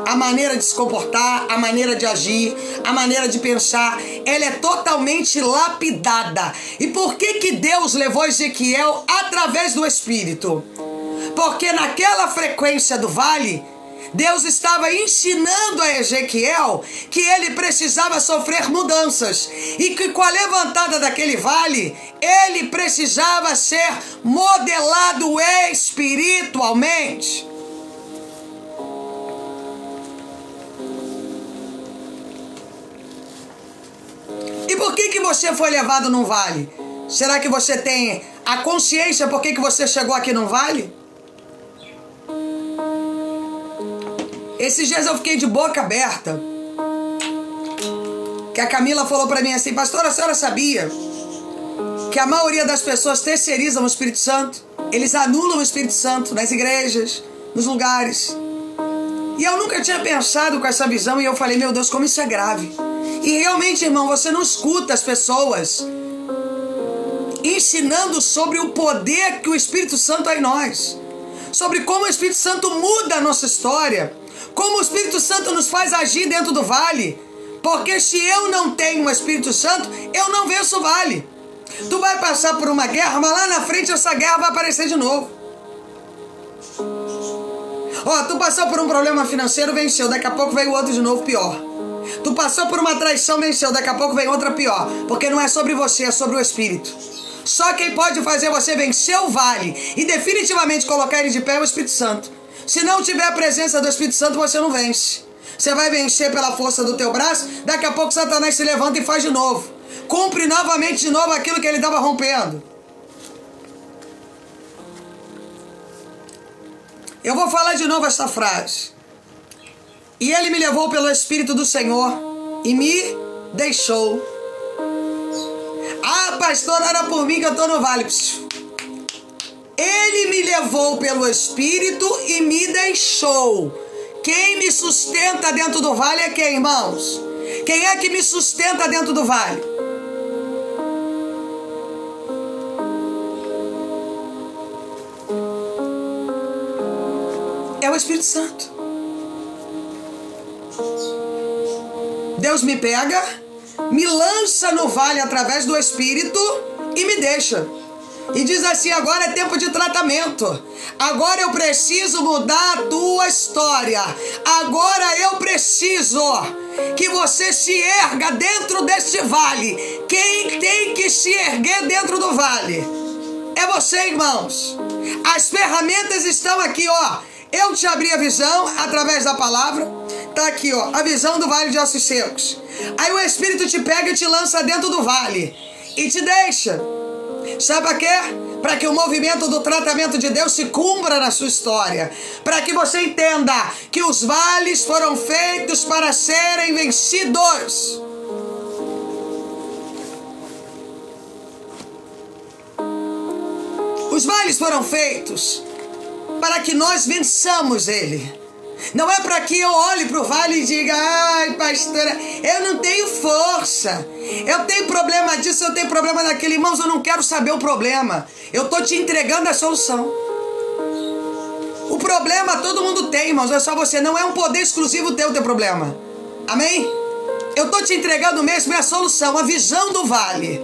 a maneira de se comportar, a maneira de agir, a maneira de pensar. Ela é totalmente lapidada. E por que Deus levou Ezequiel através do Espírito? Porque naquela frequência do vale, Deus estava ensinando a Ezequiel que ele precisava sofrer mudanças e que com a levantada daquele vale, ele precisava ser modelado espiritualmente. E por que você foi levado num vale? Será que você tem a consciência por que você chegou aqui num vale? Esses dias eu fiquei de boca aberta, que a Camila falou pra mim assim: pastora, a senhora sabia que a maioria das pessoas terceirizam o Espírito Santo? Eles anulam o Espírito Santo nas igrejas, nos lugares. E eu nunca tinha pensado com essa visão, e eu falei: meu Deus, como isso é grave. E realmente, irmão, você não escuta as pessoas ensinando sobre o poder que o Espírito Santo é em nós, sobre como o Espírito Santo muda a nossa história, como o Espírito Santo nos faz agir dentro do vale. Porque se eu não tenho o Espírito Santo, eu não venço o vale. Tu vai passar por uma guerra, mas lá na frente essa guerra vai aparecer de novo. Ó, tu passou por um problema financeiro, venceu, daqui a pouco veio outro de novo pior. Tu passou por uma traição, venceu, daqui a pouco vem outra pior. Porque não é sobre você, é sobre o Espírito. Só quem pode fazer você vencer o vale e definitivamente colocar ele de pé é o Espírito Santo. Se não tiver a presença do Espírito Santo, você não vence. Você vai vencer pela força do teu braço, daqui a pouco Satanás se levanta e faz de novo. Cumpre novamente de novo aquilo que ele estava rompendo. Eu vou falar de novo essa frase. E ele me levou pelo Espírito do Senhor e me deixou. Ah, pastor, era por mim que eu estou no vale. Ele me levou pelo Espírito e me deixou. Quem me sustenta dentro do vale é quem, irmãos? Quem é que me sustenta dentro do vale? É o Espírito Santo. Deus me pega, me lança no vale através do Espírito e me deixa. E diz assim: agora é tempo de tratamento. Agora eu preciso mudar a tua história. Agora eu preciso que você se erga dentro deste vale. Quem tem que se erguer dentro do vale é você, irmãos. As ferramentas estão aqui, ó. Eu te abri a visão através da palavra. Tá aqui, ó, a visão do vale de ossos secos. Aí o Espírito te pega e te lança dentro do vale e te deixa. Sabe para quê? Para que o movimento do tratamento de Deus se cumpra na sua história. Para que você entenda que os vales foram feitos para serem vencidos. Os vales foram feitos para que nós vençamos ele. Não é para que eu olhe para o vale e diga: ai, pastora, eu não tenho força, eu tenho problema disso, eu tenho problema daquele. Irmãos, eu não quero saber o problema. Eu estou te entregando a solução. O problema todo mundo tem, irmãos, é só você. Não é um poder exclusivo teu ter problema. Amém? Eu estou te entregando mesmo a solução, a visão do vale.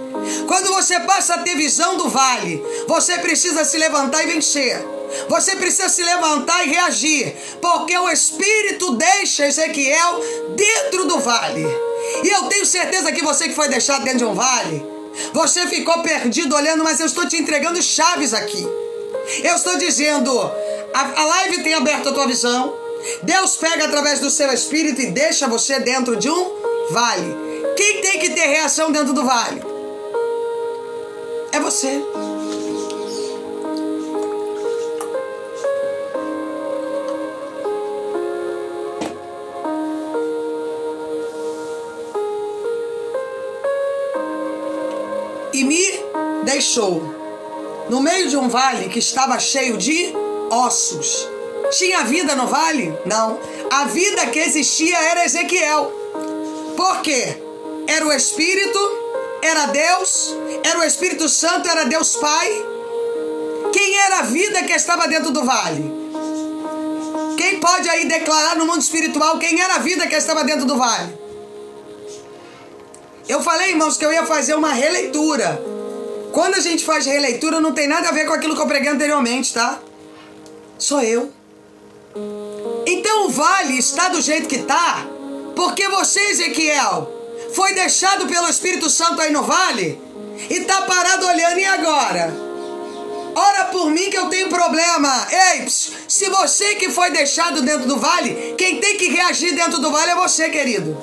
Quando você passa a ter visão do vale, você precisa se levantar e vencer. Você precisa se levantar e reagir, porque o Espírito deixa Ezequiel dentro do vale. E eu tenho certeza que você que foi deixado dentro de um vale, você ficou perdido olhando, mas eu estou te entregando chaves aqui. Eu estou dizendo, a live tem aberto a tua visão. Deus pega através do seu espírito e deixa você dentro de um vale. Quem tem que ter reação dentro do vale? É você. E me deixou no meio de um vale que estava cheio de ossos. Tinha vida no vale? Não. A vida que existia era Ezequiel. Por quê? Era o Espírito, era Deus, era o Espírito Santo, era Deus Pai. Quem era a vida que estava dentro do vale? Quem pode aí declarar no mundo espiritual quem era a vida que estava dentro do vale? Eu falei, irmãos, que eu ia fazer uma releitura. Quando a gente faz releitura, não tem nada a ver com aquilo que eu preguei anteriormente, tá? Sou eu. Então o vale está do jeito que está, porque você, Ezequiel, foi deixado pelo Espírito Santo aí no vale e está parado olhando. E agora? Ora por mim que eu tenho problema. Ei, se você que foi deixado dentro do vale, quem tem que reagir dentro do vale é você, querido.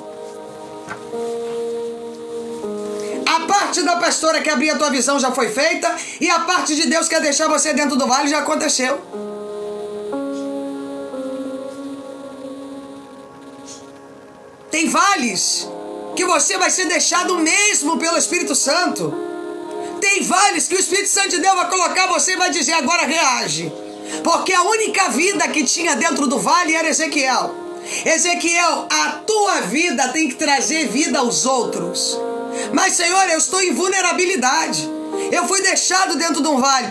A parte da pastora que abrir a tua visão já foi feita, e a parte de Deus que quer deixar você dentro do vale já aconteceu. Tem vales que você vai ser deixado mesmo pelo Espírito Santo. Tem vales que o Espírito Santo de Deus vai colocar você e vai dizer, agora reage. Porque a única vida que tinha dentro do vale era Ezequiel. Ezequiel, a tua vida tem que trazer vida aos outros. Mas, Senhor, eu estou em vulnerabilidade. Eu fui deixado dentro de um vale.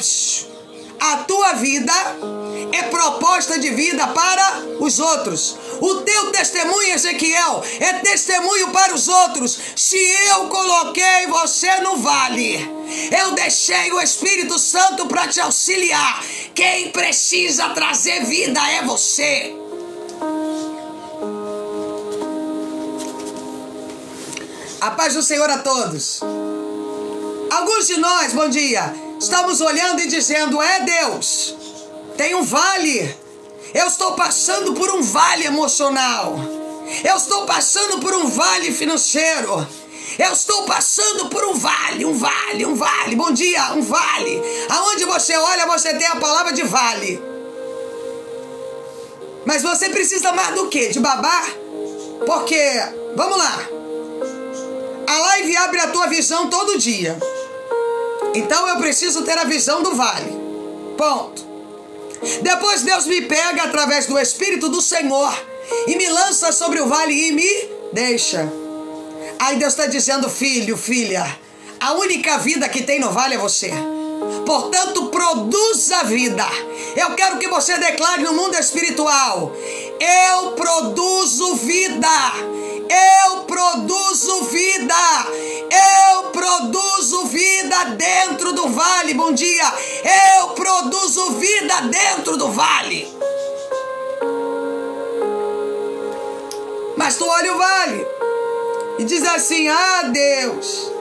A tua vida é proposta de vida para os outros. O teu testemunho, Ezequiel, é testemunho para os outros. Se eu coloquei você no vale, eu deixei o Espírito Santo para te auxiliar. Quem precisa trazer vida é você. A paz do Senhor a todos. Alguns de nós, bom dia, estamos olhando e dizendo, é Deus, tem um vale. Eu estou passando por um vale emocional. Eu estou passando por um vale financeiro. Eu estou passando por um vale. Bom dia, um vale. Aonde você olha, você tem a palavra de vale. Mas você precisa mais do que? De babar? Porque, vamos lá. A live abre a tua visão todo dia. Então eu preciso ter a visão do vale. Ponto. Depois Deus me pega através do Espírito do Senhor e me lança sobre o vale e me deixa. Aí Deus está dizendo, filho, filha, a única vida que tem no vale é você. Portanto, produza vida. Eu quero que você declare no mundo espiritual, eu produzo vida. Eu produzo vida. Eu produzo vida dentro do vale. Bom dia. Eu produzo vida dentro do vale. Mas tu olha o vale e diz assim, ah, Deus,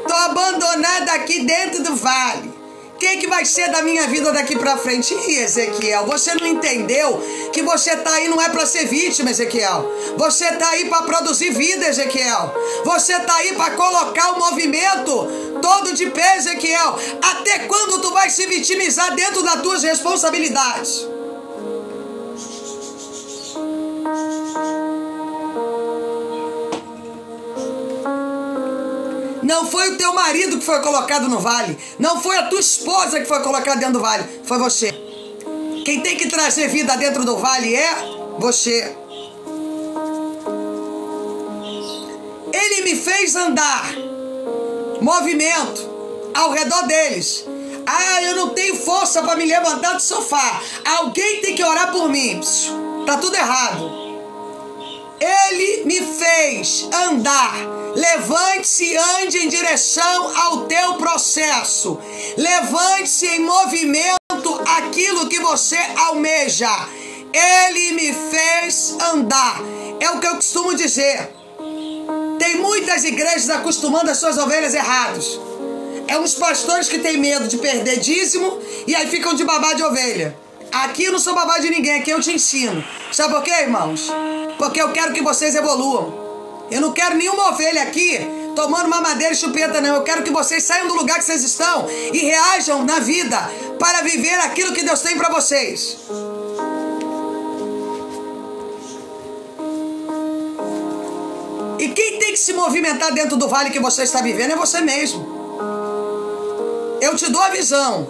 tô abandonada aqui dentro do vale. O que vai ser da minha vida daqui pra frente? Ih, Ezequiel, você não entendeu que você tá aí não é pra ser vítima, Ezequiel. Você tá aí pra produzir vida, Ezequiel. Você tá aí pra colocar o movimento todo de pé, Ezequiel. Até quando tu vai se vitimizar dentro das tuas responsabilidades? Não foi o teu marido que foi colocado no vale. Não foi a tua esposa que foi colocada dentro do vale. Foi você. Quem tem que trazer vida dentro do vale é você. Ele me fez andar. Movimento ao redor deles. Ah, eu não tenho força para me levantar do sofá. Alguém tem que orar por mim. Tá tudo errado. Ele me fez andar. Levante-se e ande em direção ao teu processo. Levante-se em movimento aquilo que você almeja. Ele me fez andar. É o que eu costumo dizer. Tem muitas igrejas acostumando as suas ovelhas errados. É uns pastores que têm medo de perder dízimo e aí ficam de babá de ovelha. Aqui eu não sou babá de ninguém, aqui eu te ensino. Sabe por quê, irmãos? Porque eu quero que vocês evoluam. Eu não quero nenhuma ovelha aqui tomando mamadeira e chupeta, não. Eu quero que vocês saiam do lugar que vocês estão e reajam na vida para viver aquilo que Deus tem para vocês. E quem tem que se movimentar dentro do vale que você está vivendo é você mesmo. Eu te dou a visão.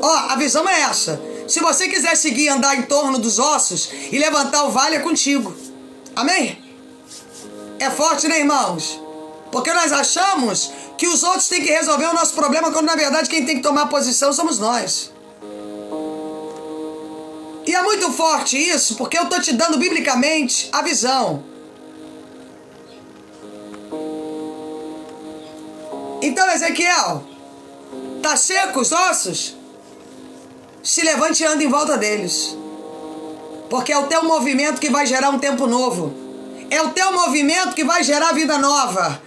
Ó, a visão é essa. Se você quiser seguir andar em torno dos ossos e levantar o vale, é contigo. Amém? É forte, né, irmãos? Porque nós achamos que os outros têm que resolver o nosso problema, quando na verdade quem tem que tomar posição somos nós. E é muito forte isso, porque eu estou te dando biblicamente a visão. Então, Ezequiel, tá seco os ossos? Se levante e anda em volta deles. Porque é o teu movimento que vai gerar um tempo novo. É o teu movimento que vai gerar vida nova.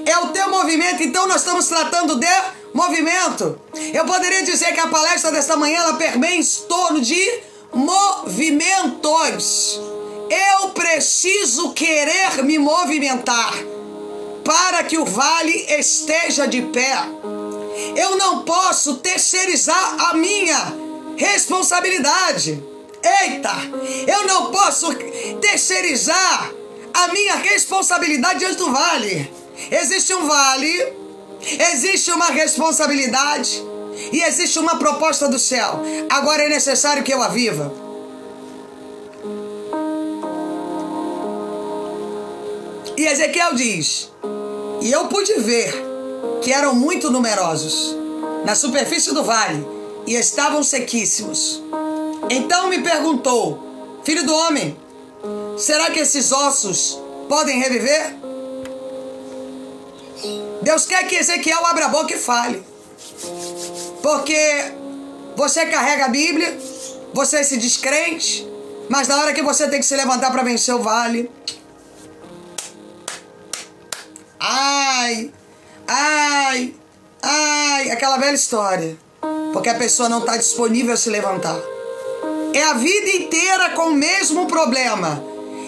É o teu movimento. Então nós estamos tratando de movimento. Eu poderia dizer que a palestra desta manhã ela permeia em torno de movimentos. Eu preciso querer me movimentar para que o vale esteja de pé. Eu não posso terceirizar a minha responsabilidade. Eita, eu não posso terceirizar a minha responsabilidade diante do vale. Existe um vale, existe uma responsabilidade e existe uma proposta do céu. Agora é necessário que eu a viva. E Ezequiel diz: e eu pude ver que eram muito numerosos na superfície do vale e estavam sequíssimos. Então me perguntou: filho do homem, será que esses ossos podem reviver? Deus quer que Ezequiel abra a boca e fale. Porque você carrega a Bíblia, você se diz crente, mas na hora que você tem que se levantar para vencer o vale, ai, aquela velha história. Porque a pessoa não está disponível a se levantar. É a vida inteira com o mesmo problema.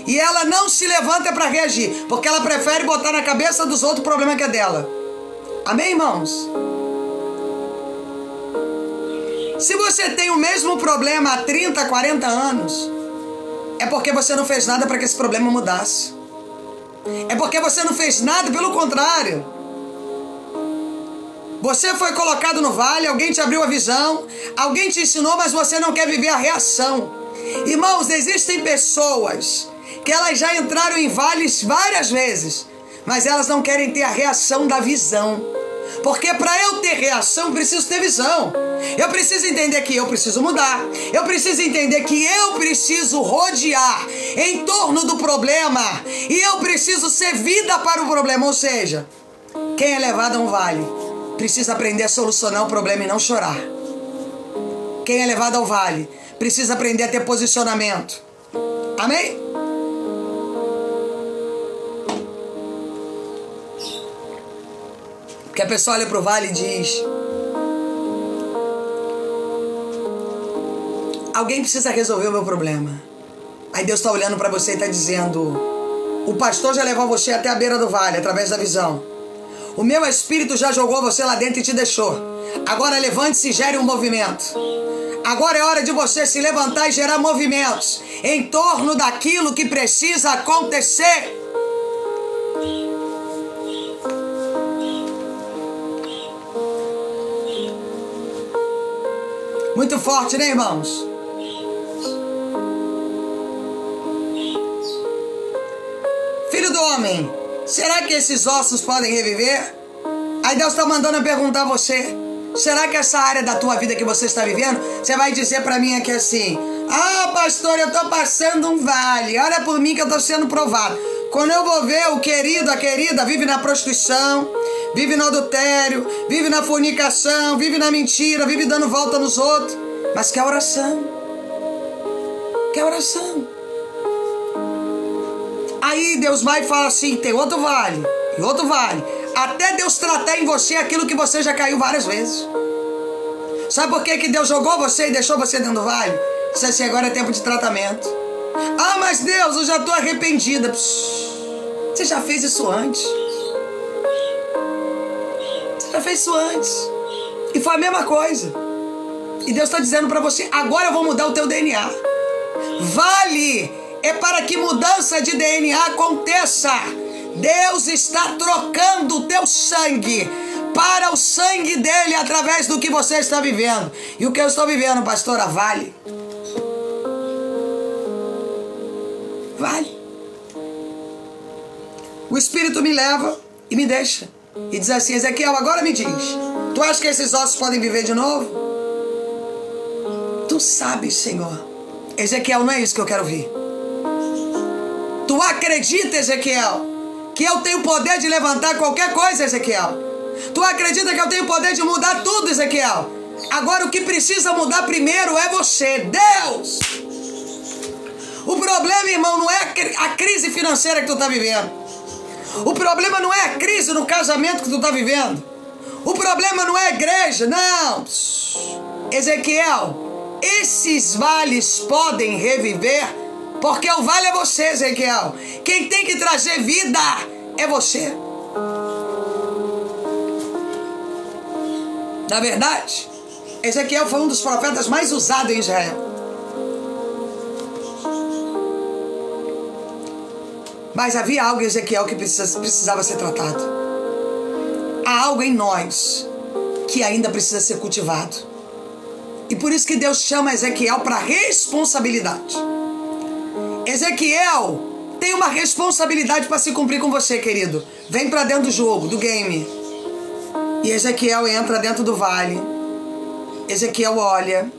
E ela não se levanta para reagir, porque ela prefere botar na cabeça dos outros o problema que é dela. Amém, irmãos? Se você tem o mesmo problema há 30, 40 anos, é porque você não fez nada para que esse problema mudasse. É porque você não fez nada, pelo contrário. Você foi colocado no vale, alguém te abriu a visão, alguém te ensinou, mas você não quer viver a reação. Irmãos, existem pessoas que elas já entraram em vales várias vezes, mas elas não querem ter a reação da visão. Porque para eu ter reação, eu preciso ter visão. Eu preciso entender que eu preciso mudar. Eu preciso entender que eu preciso rodear em torno do problema. E eu preciso ser vida para o problema. Ou seja, quem é levado a um vale precisa aprender a solucionar o problema e não chorar. Quem é levado ao vale precisa aprender a ter posicionamento. Amém? Porque a pessoa olha para o vale e diz: alguém precisa resolver o meu problema. Aí Deus está olhando para você e está dizendo: o pastor já levou você até a beira do vale através da visão. O meu espírito já jogou você lá dentro e te deixou. Agora levante-se e gere um movimento. Agora é hora de você se levantar e gerar movimentos em torno daquilo que precisa acontecer. Muito forte, né, irmãos? Filho do homem, será que esses ossos podem reviver? Aí Deus está mandando eu perguntar a você: será que essa área da tua vida que você está vivendo, você vai dizer para mim aqui assim: ah, pastor, eu estou passando um vale, olha por mim que eu estou sendo provado. Quando eu vou ver o querido, a querida vive na prostituição, vive no adultério, vive na fornicação, vive na mentira, vive dando volta nos outros, mas quer oração. Quer oração. Aí Deus vai e fala assim: tem outro vale. e outro vale, até Deus tratar em você aquilo que você já caiu várias vezes. Sabe por que Deus jogou você e deixou você dentro do vale? Disse assim, agora é tempo de tratamento. Ah, mas Deus, eu já estou arrependida. Você já fez isso antes. Você já fez isso antes. E foi a mesma coisa. E Deus está dizendo para você, agora eu vou mudar o teu DNA. Vale é para que mudança de DNA aconteça. Deus está trocando o teu sangue para o sangue dele através do que você está vivendo. E o que eu estou vivendo, pastora? Vale. Vale. O Espírito me leva e me deixa. E diz assim, Ezequiel, agora me diz, tu acha que esses ossos podem viver de novo? Tu sabes, Senhor. Ezequiel, não é isso que eu quero ouvir. Tu acredita, Ezequiel, que eu tenho poder de levantar qualquer coisa, Ezequiel? Tu acredita que eu tenho poder de mudar tudo, Ezequiel? Agora o que precisa mudar primeiro é você, Deus. O problema, irmão, não é a crise financeira que tu está vivendo. O problema não é a crise no casamento que tu está vivendo. O problema não é a igreja, não. Ezequiel, esses vales podem reviver, porque o vale é você, Ezequiel. Quem tem que trazer vida é você. Na verdade, Ezequiel foi um dos profetas mais usados em Israel. Mas havia algo em Ezequiel que precisava ser tratado. Há algo em nós que ainda precisa ser cultivado. E por isso que Deus chama Ezequiel para responsabilidade. Ezequiel tem uma responsabilidade para se cumprir com você, querido. Vem para dentro do jogo, do game. E Ezequiel entra dentro do vale. Ezequiel olha.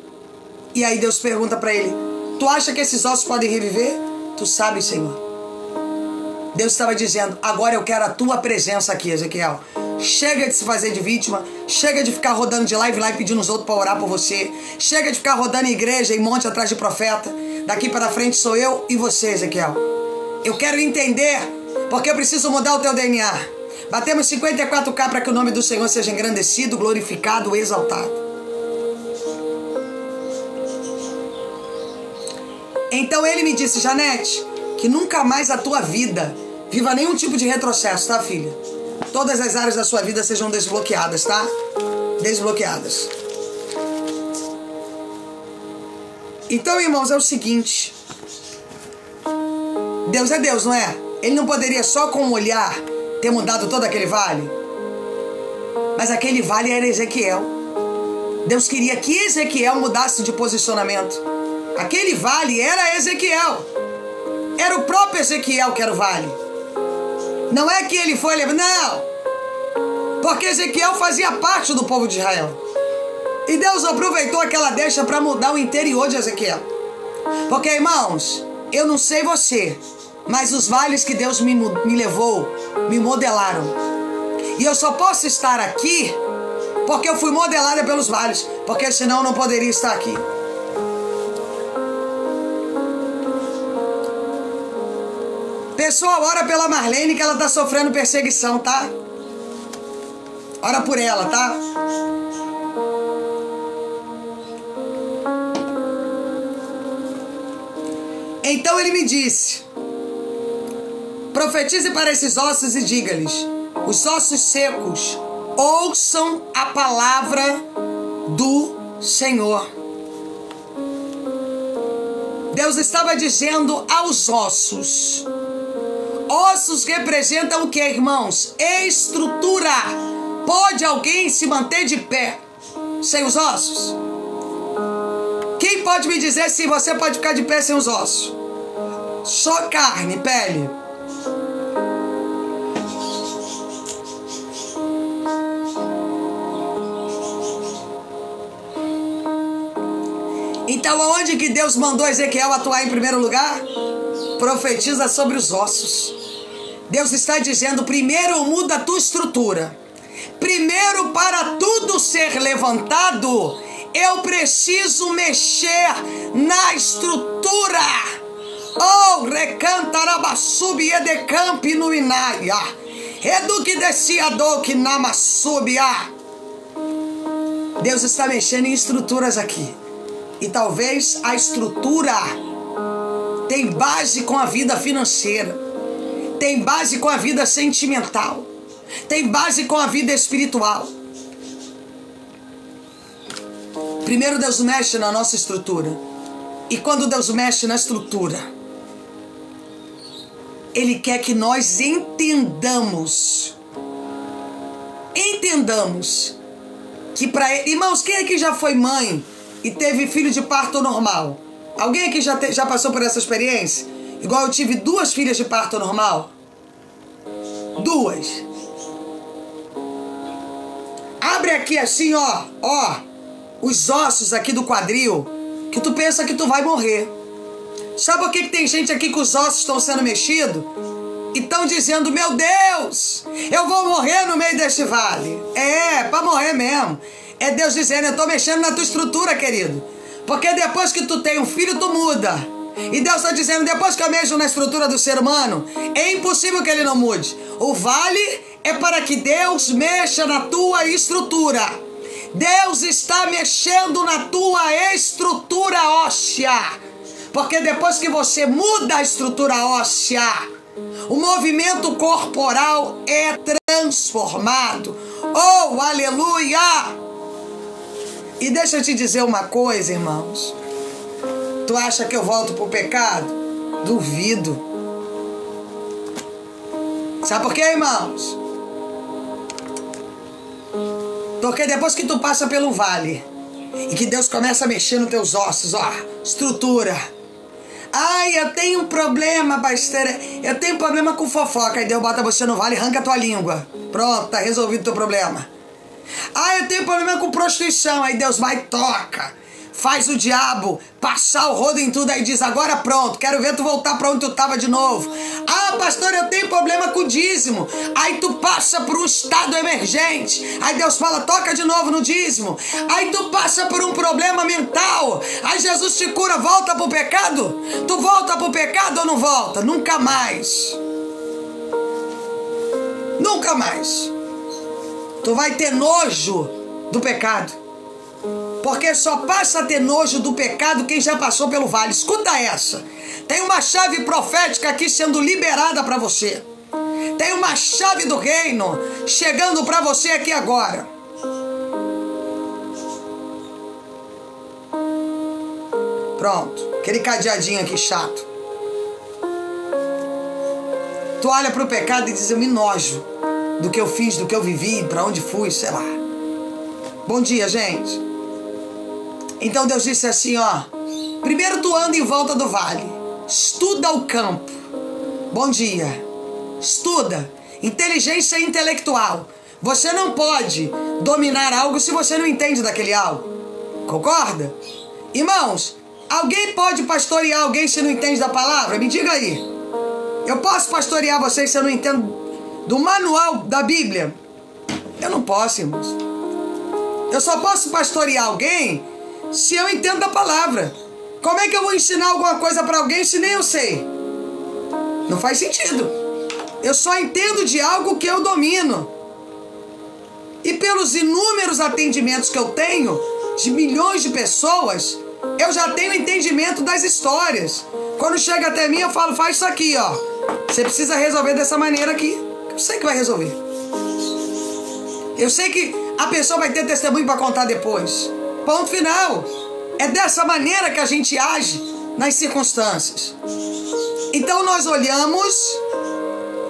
E aí Deus pergunta para ele, tu acha que esses ossos podem reviver? Tu sabes, Senhor. Deus estava dizendo, agora eu quero a tua presença aqui, Ezequiel. Chega de se fazer de vítima. Chega de ficar rodando de live em live pedindo os outros para orar por você. Chega de ficar rodando em igreja e monte atrás de profeta. Daqui para frente sou eu e você, Ezequiel. Eu quero entender, porque eu preciso mudar o teu DNA. Batemos 54K para que o nome do Senhor seja engrandecido, glorificado, exaltado. Então ele me disse, Janete, que nunca mais a tua vida viva nenhum tipo de retrocesso, tá, filha? Todas as áreas da sua vida sejam desbloqueadas, tá? Desbloqueadas. Então, irmãos, é o seguinte. Deus é Deus, não é? Ele não poderia só com um olhar ter mudado todo aquele vale? Mas aquele vale era Ezequiel. Deus queria que Ezequiel mudasse de posicionamento. Aquele vale era Ezequiel. Era o próprio Ezequiel que era o vale. Não é que ele foi levar, não. Porque Ezequiel fazia parte do povo de Israel. E Deus aproveitou aquela deixa para mudar o interior de Ezequiel. Porque, irmãos, eu não sei você, mas os vales que Deus me levou, me modelaram. E eu só posso estar aqui porque eu fui modelada pelos vales. Porque senão eu não poderia estar aqui. Pessoal, ora pela Marlene que ela tá sofrendo perseguição, tá? Ora por ela, tá? Então ele me disse, profetize para esses ossos e diga-lhes, os ossos secos, ouçam a palavra do Senhor. Deus estava dizendo aos ossos. Ossos representam o que, irmãos? Estrutura. Pode alguém se manter de pé sem os ossos? Quem pode me dizer se você pode ficar de pé sem os ossos? Só carne, pele. Então, aonde que Deus mandou Ezequiel atuar em primeiro lugar? Profetiza sobre os ossos. Deus está dizendo, primeiro muda a tua estrutura. Primeiro, para tudo ser levantado, eu preciso mexer na estrutura. Oh, recantarabassubi edecampi no inaia. Eduque desciador que namasubia. Deus está mexendo em estruturas aqui. E talvez a estrutura tem base com a vida financeira, tem base com a vida sentimental, tem base com a vida espiritual. Primeiro Deus mexe na nossa estrutura. E quando Deus mexe na estrutura, Ele quer que nós entendamos que para ele... Irmãos, quem aqui já foi mãe e teve filho de parto normal? Alguém aqui já passou por essa experiência? Igual eu tive 2 filhas de parto normal. 2. Abre aqui assim, ó, os ossos aqui do quadril, que tu pensa que tu vai morrer. Sabe por que tem gente aqui que os ossos estão sendo mexidos? E estão dizendo, meu Deus, eu vou morrer no meio deste vale. É, para morrer mesmo. É Deus dizendo, eu estou mexendo na tua estrutura, querido. Porque depois que tu tem um filho, tu muda. E Deus está dizendo, depois que eu mexo na estrutura do ser humano, é impossível que ele não mude. O vale é para que Deus mexa na tua estrutura. Deus está mexendo na tua estrutura óssea. Porque depois que você muda a estrutura óssea, o movimento corporal é transformado. Oh, aleluia! E deixa eu te dizer uma coisa, irmãos. Tu acha que eu volto pro pecado? Duvido. Sabe por quê, irmãos? Porque depois que tu passa pelo vale e que Deus começa a mexer nos teus ossos, ó, estrutura. Ai, eu tenho um problema, pastora. Eu tenho problema com fofoca. Aí Deus bota você no vale e arranca a tua língua. Pronto, tá resolvido o teu problema. Ah, eu tenho problema com prostituição. Aí Deus vai e toca. Faz o diabo passar o rodo em tudo. Aí diz, agora pronto, quero ver tu voltar pra onde tu tava de novo. Ah, pastor, eu tenho problema com o dízimo. Aí tu passa por um estado emergente. Aí Deus fala, toca de novo no dízimo. Aí tu passa por um problema mental. Aí Jesus te cura, volta pro pecado? Tu volta pro pecado ou não volta? Nunca mais. Nunca mais. Tu vai ter nojo do pecado. Porque só passa a ter nojo do pecado quem já passou pelo vale. Escuta essa. Tem uma chave profética aqui sendo liberada para você. Tem uma chave do reino chegando para você aqui agora. Pronto. Aquele cadeadinho aqui chato. Tu olha para o pecado e diz, eu me nojo do que eu fiz, do que eu vivi, para onde fui, sei lá. Bom dia, gente. Então Deus disse assim, ó. Primeiro tu anda em volta do vale. Estuda o campo. Bom dia. Estuda. Inteligência intelectual. Você não pode dominar algo se você não entende daquele algo. Concorda? Irmãos, alguém pode pastorear alguém se não entende da palavra? Me diga aí. Eu posso pastorear vocês se eu não entendo do manual da Bíblia? Eu não posso, irmãos. Eu só posso pastorear alguém se eu entendo da palavra. Como é que eu vou ensinar alguma coisa para alguém se nem eu sei? Não faz sentido. Eu só entendo de algo que eu domino. E pelos inúmeros atendimentos que eu tenho, de milhões de pessoas, eu já tenho entendimento das histórias. Quando chega até mim, eu falo, faz isso aqui, ó. Você precisa resolver dessa maneira aqui. Eu sei que vai resolver. Eu sei que a pessoa vai ter testemunho para contar depois. Ponto final. É dessa maneira que a gente age nas circunstâncias. Então nós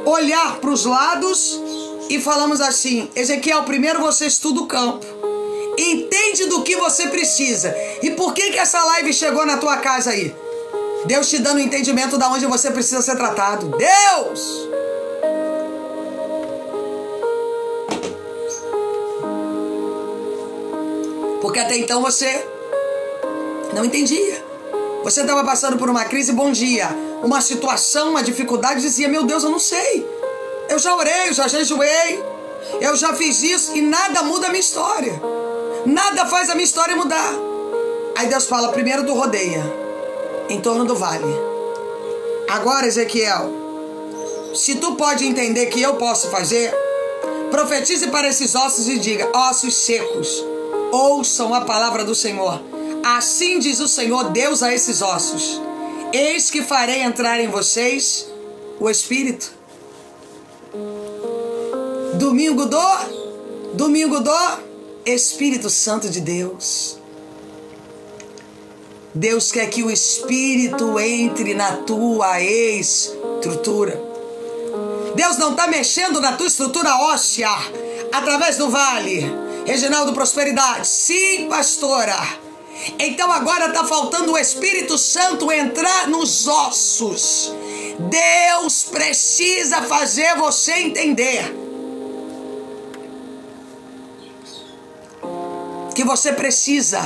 olhar para os lados e falamos assim, Ezequiel, primeiro você estuda o campo. Entende do que você precisa. E por que essa live chegou na tua casa aí? Deus te dando o entendimento de onde você precisa ser tratado. Deus! Porque até então você não entendia. Você estava passando por uma crise, bom dia. Uma situação, uma dificuldade, dizia, meu Deus, eu não sei. Eu já orei, eu já jejuei. Eu já fiz isso e nada muda a minha história. Nada faz a minha história mudar. Aí Deus fala, primeiro tu rodeia em torno do vale. Agora, Ezequiel, se tu pode entender que eu posso fazer, profetize para esses ossos e diga: ossos secos, ouçam a palavra do Senhor. Assim diz o Senhor Deus a esses ossos: eis que farei entrar em vocês o Espírito. Domingo do Espírito Santo de Deus. Deus quer que o Espírito entre na tua estrutura. Deus não está mexendo na tua estrutura óssea através do vale. Reginaldo Prosperidade. Sim, pastora. Então agora está faltando o Espírito Santo entrar nos ossos. Deus precisa fazer você entender que você precisa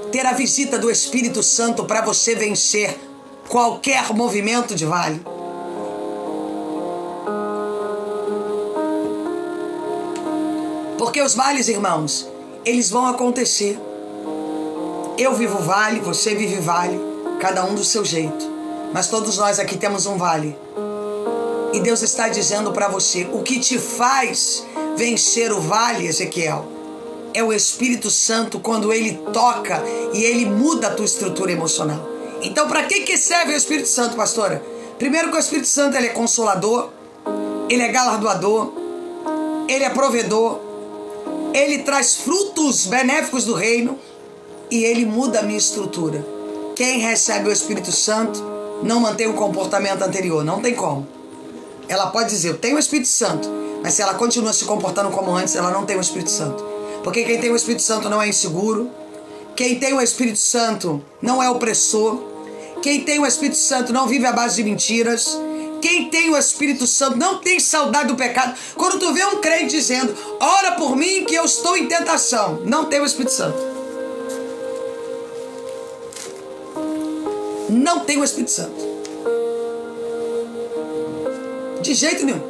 ter a visita do Espírito Santo para você vencer qualquer movimento de vale. Porque os vales, irmãos, eles vão acontecer. Eu vivo vale, você vive vale, cada um do seu jeito. Mas todos nós aqui temos um vale. E Deus está dizendo para você: o que te faz vencer o vale, Ezequiel, é o Espírito Santo, quando ele toca e ele muda a tua estrutura emocional. Então, para que serve o Espírito Santo, pastora? Primeiro que o Espírito Santo, ele é consolador, ele é galardoador, ele é provedor, ele traz frutos benéficos do reino e ele muda a minha estrutura. Quem recebe o Espírito Santo não mantém o comportamento anterior, não tem como. Ela pode dizer: eu tenho o Espírito Santo, mas se ela continua se comportando como antes, ela não tem o Espírito Santo. Porque quem tem o Espírito Santo não é inseguro. Quem tem o Espírito Santo não é opressor. Quem tem o Espírito Santo não vive à base de mentiras. Quem tem o Espírito Santo não tem saudade do pecado. Quando tu vê um crente dizendo: ora por mim que eu estou em tentação, não tem o Espírito Santo. Não tem o Espírito Santo. De jeito nenhum.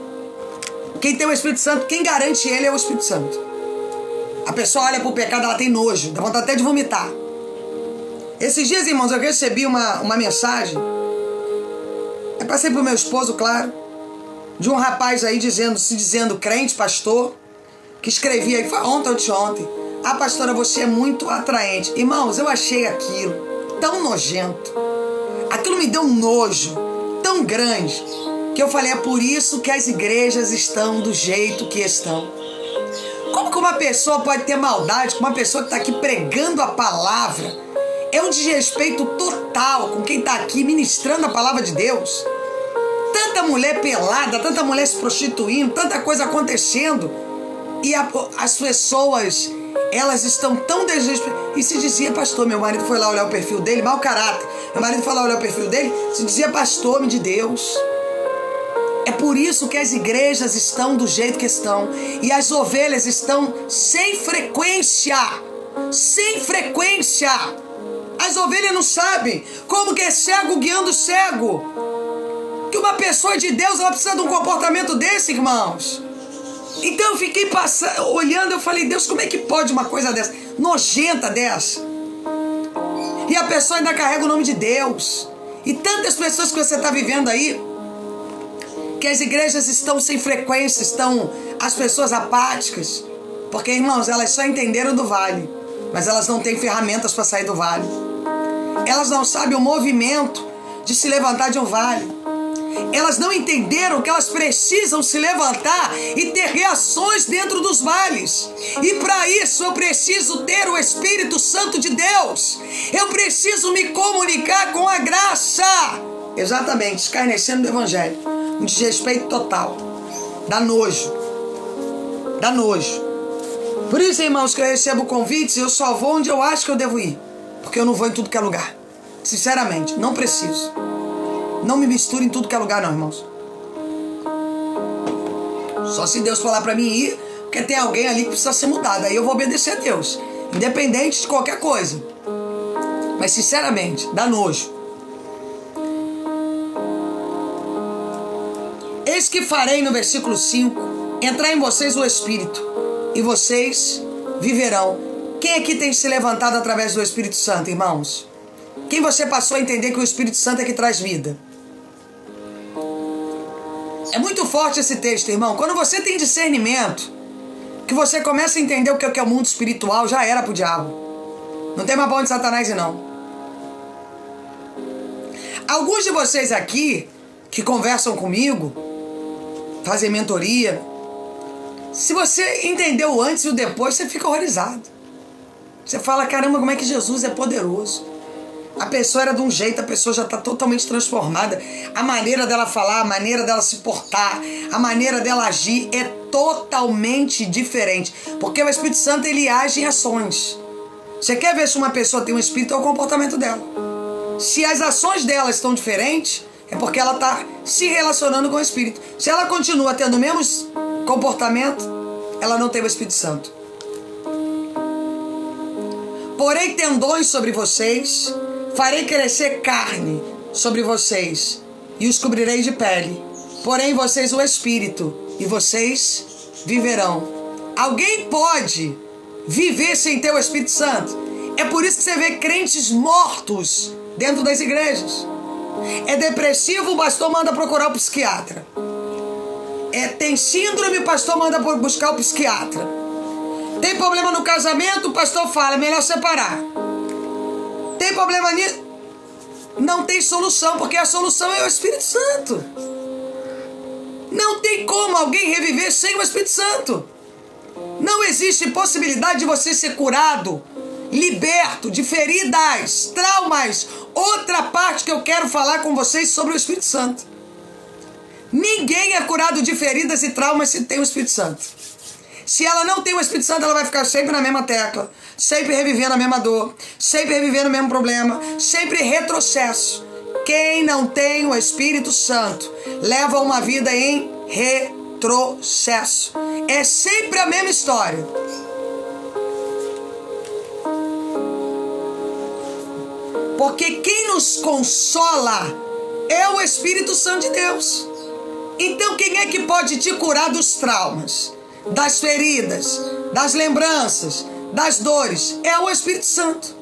Quem tem o Espírito Santo, quem garante ele é o Espírito Santo. A pessoa olha para o pecado, ela tem nojo, dá vontade até de vomitar. Esses dias, irmãos, eu recebi uma mensagem. Eu passei pro meu esposo, claro, de um rapaz aí se dizendo crente, pastor, que escrevia aí, foi ontem ou anteontem: ah, pastora, você é muito atraente. Irmãos, eu achei aquilo tão nojento. Aquilo me deu um nojo tão grande que eu falei: é por isso que as igrejas estão do jeito que estão. Como que uma pessoa pode ter maldade com uma pessoa que está aqui pregando a palavra? É um desrespeito total com quem está aqui ministrando a palavra de Deus. Tanta mulher pelada, tanta mulher se prostituindo, tanta coisa acontecendo. E as pessoas, elas estão tão desrespeitadas. E se dizia: pastor, meu marido foi lá olhar o perfil dele, mau caráter. Meu marido foi lá olhar o perfil dele, se dizia pastor, homem de Deus. É por isso que as igrejas estão do jeito que estão. E as ovelhas estão sem frequência. Sem frequência. As ovelhas não sabem como que é cego guiando cego. Que uma pessoa de Deus, ela precisa de um comportamento desse, irmãos. Então eu fiquei olhando, eu falei: Deus, como é que pode uma coisa dessa? Nojenta dessa. E a pessoa ainda carrega o nome de Deus. E tantas pessoas que você está vivendo aí, que as igrejas estão sem frequência, estão as pessoas apáticas. Porque, irmãos, elas só entenderam do vale, mas elas não têm ferramentas para sair do vale. Elas não sabem o movimento de se levantar de um vale. Elas não entenderam que elas precisam se levantar e ter reações dentro dos vales. E para isso eu preciso ter o Espírito Santo de Deus. Eu preciso me comunicar com a graça. Exatamente, escarnecendo do Evangelho. Um desrespeito total. Dá nojo. Dá nojo. Por isso, irmãos, que eu recebo convites e eu só vou onde eu acho que eu devo ir. Porque eu não vou em tudo que é lugar. Sinceramente, não preciso. Não me misture em tudo que é lugar, não, irmãos. Só se Deus falar pra mim ir, porque tem alguém ali que precisa ser mudado. Aí eu vou obedecer a Deus. Independente de qualquer coisa. Mas, sinceramente, dá nojo. Eis que farei, no versículo 5, entrar em vocês o Espírito, e vocês viverão. Quem aqui tem se levantado através do Espírito Santo, irmãos? Quem você passou a entender que o Espírito Santo é que traz vida? É muito forte esse texto, irmão. Quando você tem discernimento, que você começa a entender o que é o mundo espiritual, já era pro diabo. Não tem mais bom de Satanás, não. Alguns de vocês aqui, que conversam comigo, fazem mentoria, se você entendeu o antes e o depois, você fica horrorizado. Você fala, caramba, como é que Jesus é poderoso. A pessoa era de um jeito, a pessoa já está totalmente transformada. A maneira dela falar, a maneira dela se portar, a maneira dela agir é totalmente diferente. Porque o Espírito Santo, ele age em ações. Você quer ver se uma pessoa tem um espírito, é o comportamento dela. Se as ações dela estão diferentes, é porque ela está se relacionando com o Espírito. Se ela continua tendo o mesmo comportamento, ela não tem o Espírito Santo. Porei tendões sobre vocês, farei crescer carne sobre vocês, e os cobrirei de pele. Porém vocês o Espírito, e vocês viverão. Alguém pode viver sem ter o Espírito Santo? É por isso que você vê crentes mortos dentro das igrejas. É depressivo, o pastor manda procurar o psiquiatra. Tem síndrome, o pastor manda buscar o psiquiatra. Tem problema no casamento, o pastor fala, é melhor separar. Tem problema nisso? Não tem solução, porque a solução é o Espírito Santo. Não tem como alguém reviver sem o Espírito Santo. Não existe possibilidade de você ser curado, liberto de feridas, traumas. Outra parte que eu quero falar com vocês sobre o Espírito Santo. Ninguém é curado de feridas e traumas se tem o Espírito Santo. Se ela não tem o Espírito Santo, ela vai ficar sempre na mesma tecla, sempre revivendo a mesma dor, sempre revivendo o mesmo problema, sempre retrocesso. Quem não tem o Espírito Santo leva uma vida em retrocesso. É sempre a mesma história. Porque quem nos consola é o Espírito Santo de Deus. Então quem é que pode te curar dos traumas, das feridas, das lembranças, das dores? É o Espírito Santo.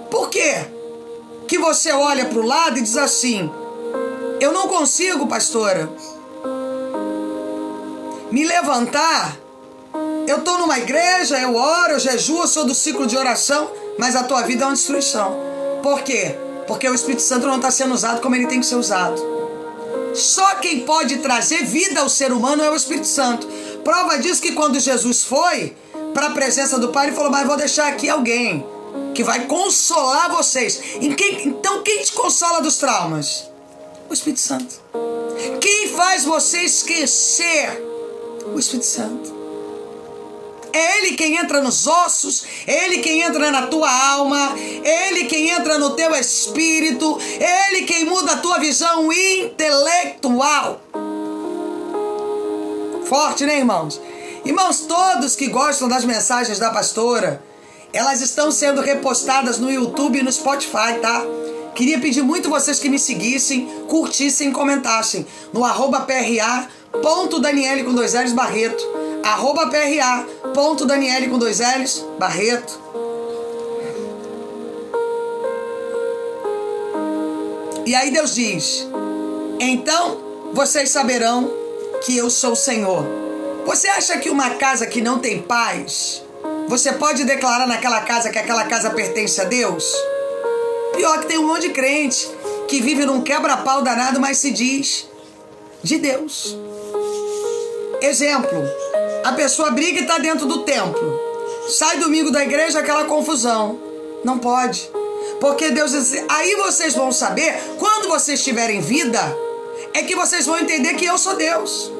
Por quê? Que você olha para o lado e diz assim, eu não consigo, pastora, me levantar. Eu estou numa igreja, eu oro, eu jejuo, eu sou do ciclo de oração, mas a tua vida é uma destruição. Por quê? Porque o Espírito Santo não está sendo usado como ele tem que ser usado. Só quem pode trazer vida ao ser humano é o Espírito Santo. Prova disso que quando Jesus foi para a presença do Pai, ele falou, mas vou deixar aqui alguém que vai consolar vocês. Então quem te consola dos traumas? O Espírito Santo. Quem faz você esquecer? O Espírito Santo. É Ele quem entra nos ossos, é Ele quem entra na tua alma, é Ele quem entra no teu espírito, é Ele quem muda a tua visão intelectual. Forte, né, irmãos? Irmãos, todos que gostam das mensagens da pastora, elas estão sendo repostadas no YouTube e no Spotify, tá? Queria pedir muito vocês que me seguissem, curtissem, comentassem no @PRA.Daniele com 2 L's Barreto, @PRA.Daniele com 2 L's Barreto. E aí Deus diz, então vocês saberão que eu sou o Senhor. Você acha que uma casa que não tem paz, você pode declarar naquela casa que aquela casa pertence a Deus? Pior que tem um monte de crente que vive num quebra-pau danado, mas se diz de Deus. Exemplo, a pessoa briga e está dentro do templo. Sai domingo da igreja, aquela confusão. Não pode. Porque Deus diz assim, aí vocês vão saber, quando vocês tiverem vida, é que vocês vão entender que eu sou Deus.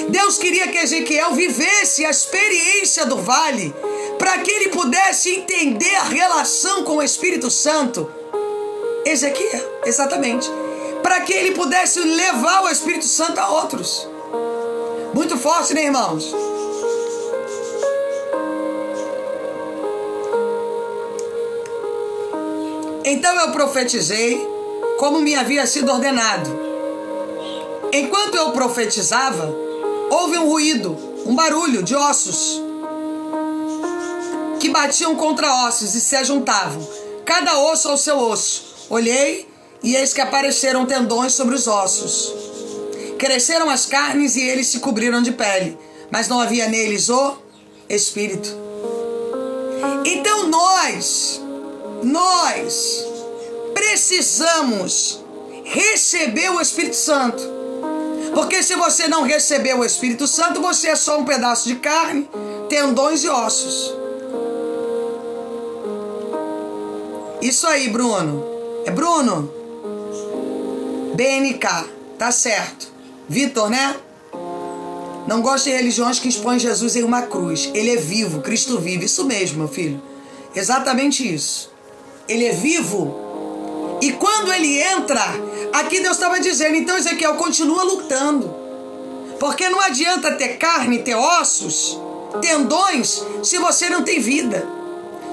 Deus queria que Ezequiel vivesse a experiência do vale, para que ele pudesse entender a relação com o Espírito Santo. Ezequiel, exatamente. Para que ele pudesse levar o Espírito Santo a outros. Muito forte, né, irmãos? Então eu profetizei como me havia sido ordenado. Enquanto eu profetizava, houve um ruído, um barulho de ossos que batiam contra ossos e se ajuntavam, cada osso ao seu osso. Olhei e eis que apareceram tendões sobre os ossos. Cresceram as carnes e eles se cobriram de pele, mas não havia neles o Espírito. Então nós precisamos receber o Espírito Santo. Porque se você não receber o Espírito Santo, você é só um pedaço de carne, tendões e ossos. Isso aí, Bruno. É Bruno? BNK, tá certo. Vitor, né? Não gosto de religiões que expõem Jesus em uma cruz. Ele é vivo, Cristo vive. Isso mesmo, meu filho. Exatamente isso. Ele é vivo. E quando ele entra, aqui Deus estava dizendo, então Ezequiel, continua lutando. Porque não adianta ter carne, ter ossos, tendões, se você não tem vida.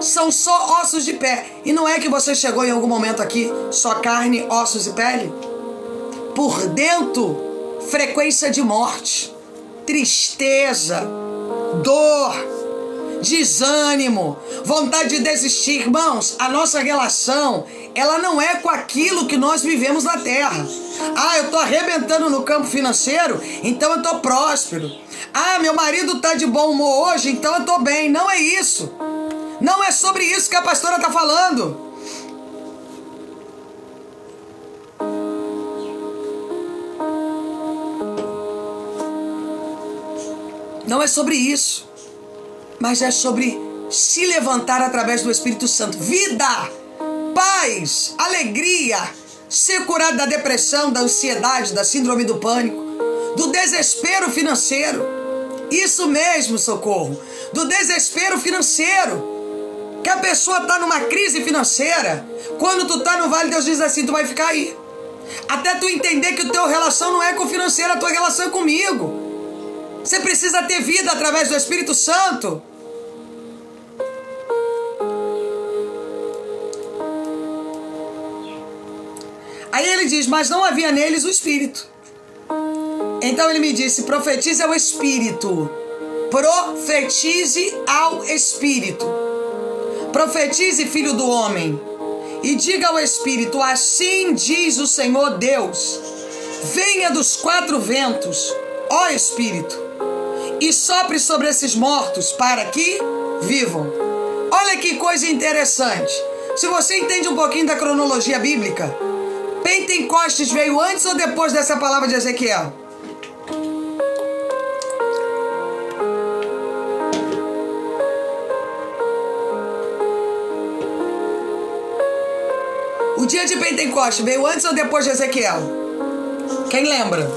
São só ossos de pé. E não é que você chegou em algum momento aqui, só carne, ossos e pele? Por dentro, frequência de morte, tristeza, dor, desânimo, vontade de desistir. Irmãos, a nossa relação, ela não é com aquilo que nós vivemos na terra. Ah, eu tô arrebentando no campo financeiro, então eu tô próspero. Ah, meu marido tá de bom humor hoje, então eu tô bem. Não é isso. Não é sobre isso que a pastora tá falando. Não é sobre isso, mas é sobre se levantar através do Espírito Santo. Vida, paz, alegria, ser curado da depressão, da ansiedade, da síndrome do pânico, do desespero financeiro. Isso mesmo, Socorro, do desespero financeiro. Que a pessoa está numa crise financeira, quando tu está no vale, Deus diz assim, tu vai ficar aí. Até tu entender que a tua relação não é com o financeiro, a tua relação é comigo. Você precisa ter vida através do Espírito Santo. Aí ele diz, mas não havia neles o Espírito. Então ele me disse, profetize ao Espírito. Profetize ao Espírito. Profetize, filho do homem, e diga ao Espírito, assim diz o Senhor Deus, venha dos quatro ventos, ó Espírito, e sopre sobre esses mortos para que vivam. Olha que coisa interessante. Se você entende um pouquinho da cronologia bíblica, Pentecostes veio antes ou depois dessa palavra de Ezequiel? O dia de Pentecostes veio antes ou depois de Ezequiel? Quem lembra?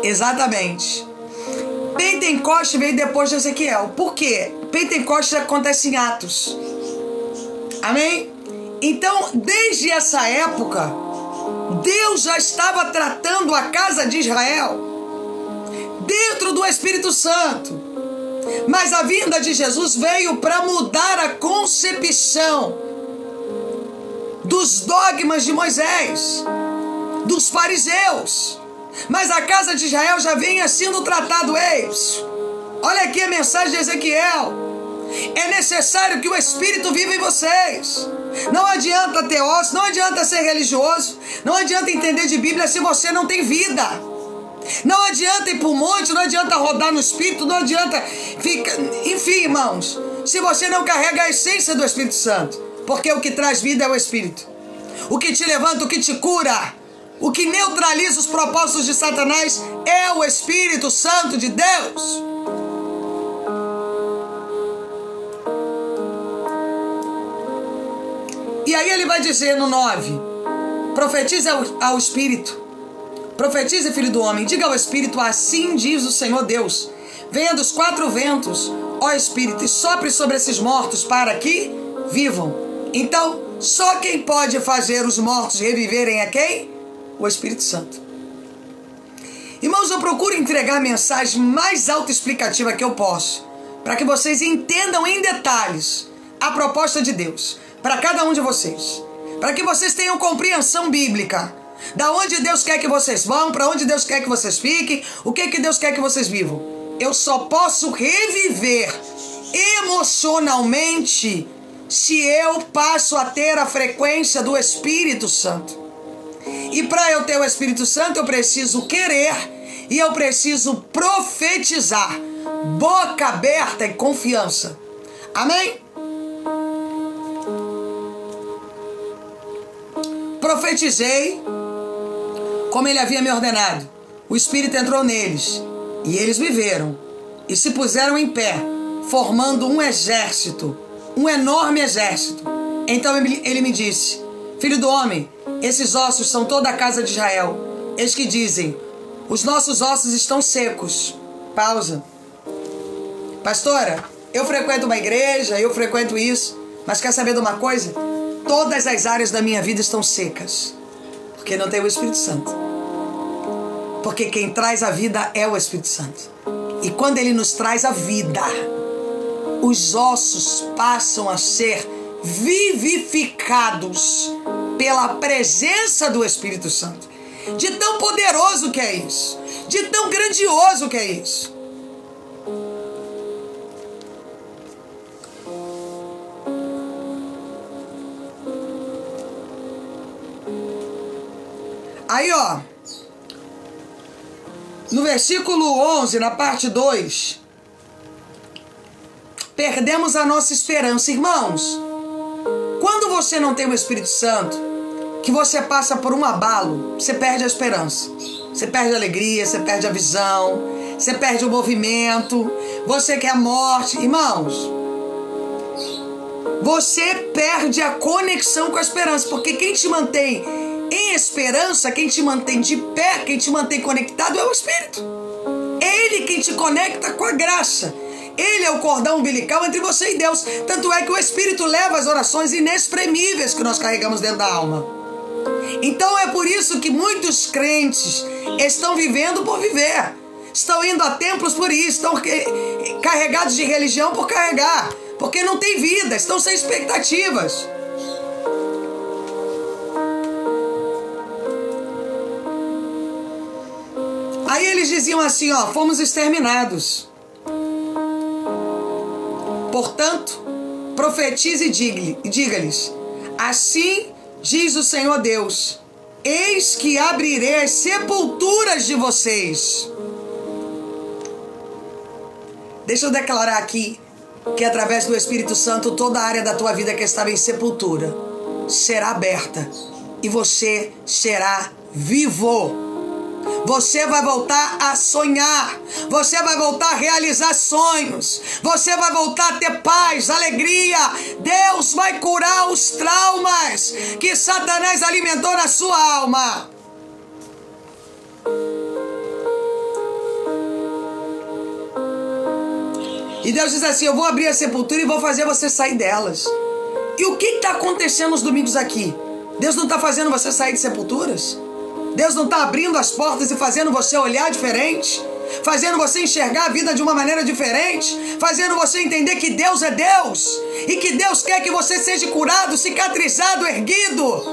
Exatamente. Pentecostes veio depois de Ezequiel. Por quê? Pentecostes acontece em Atos. Amém? Então, desde essa época, Deus já estava tratando a casa de Israel dentro do Espírito Santo. Mas a vinda de Jesus veio para mudar a concepção dos dogmas de Moisés, dos fariseus. Mas a casa de Israel já vinha sendo tratado. Olha aqui a mensagem de Ezequiel. É necessário que o Espírito viva em vocês. Não adianta ter osso, não adianta ser religioso, não adianta entender de Bíblia se você não tem vida. Não adianta ir para o monte, não adianta rodar no Espírito, não adianta ficar... Enfim, irmãos, se você não carrega a essência do Espírito Santo, porque o que traz vida é o Espírito. O que te levanta, o que te cura, o que neutraliza os propósitos de Satanás é o Espírito Santo de Deus. E aí ele vai dizer no 9, profetize ao Espírito. Profetize, filho do homem, diga ao Espírito, assim diz o Senhor Deus. Venha dos quatro ventos, ó Espírito, e sopre sobre esses mortos para que vivam. Então, só quem pode fazer os mortos reviverem é quem? O Espírito Santo. Irmãos, eu procuro entregar a mensagem mais autoexplicativa que eu posso, para que vocês entendam em detalhes a proposta de Deus, para cada um de vocês, para que vocês tenham compreensão bíblica. Da onde Deus quer que vocês vão, para onde Deus quer que vocês fiquem, o que Deus quer que vocês vivam. Eu só posso reviver emocionalmente se eu passo a ter a frequência do Espírito Santo. E para eu ter o Espírito Santo, eu preciso querer e eu preciso profetizar. Boca aberta e confiança. Amém? Profetizei como ele havia me ordenado. O Espírito entrou neles e eles viveram e se puseram em pé, formando um exército, um enorme exército. Então ele me disse: filho do homem, esses ossos são toda a casa de Israel. Eles que dizem: os nossos ossos estão secos. Pausa. Pastora, eu frequento uma igreja, eu frequento isso, mas quer saber de uma coisa? Todas as áreas da minha vida estão secas, porque não tem o Espírito Santo. Porque quem traz a vida é o Espírito Santo. E quando ele nos traz a vida, os ossos passam a ser vivificados pela presença do Espírito Santo. De tão poderoso que é isso, de tão grandioso que é isso. Aí, ó, no versículo 11, na parte 2, perdemos a nossa esperança. Irmãos, quando você não tem o Espírito Santo, que você passa por um abalo, você perde a esperança. Você perde a alegria, você perde a visão, você perde o movimento, você quer a morte. Irmãos, você perde a conexão com a esperança, porque quem te mantém em esperança, quem te mantém de pé, quem te mantém conectado é o Espírito. É Ele quem te conecta com a graça. Ele é o cordão umbilical entre você e Deus. Tanto é que o Espírito leva as orações inexprimíveis que nós carregamos dentro da alma. Então é por isso que muitos crentes estão vivendo por viver. Estão indo a templos por isso. Estão carregados de religião por carregar. Porque não tem vida, estão sem expectativas. Aí eles diziam assim, ó: fomos exterminados. Portanto, profetize e diga-lhes: assim diz o Senhor Deus, eis que abrirei as sepulturas de vocês. Deixa eu declarar aqui que através do Espírito Santo toda a área da tua vida que estava em sepultura será aberta e você será vivo. Você vai voltar a sonhar, você vai voltar a realizar sonhos, você vai voltar a ter paz, alegria. Deus vai curar os traumas que Satanás alimentou na sua alma. E Deus diz assim: eu vou abrir a sepultura e vou fazer você sair delas. E o que está acontecendo nos domingos aqui? Deus não está fazendo você sair de sepulturas? Deus não está abrindo as portas e fazendo você olhar diferente? Fazendo você enxergar a vida de uma maneira diferente? Fazendo você entender que Deus é Deus? E que Deus quer que você seja curado, cicatrizado, erguido?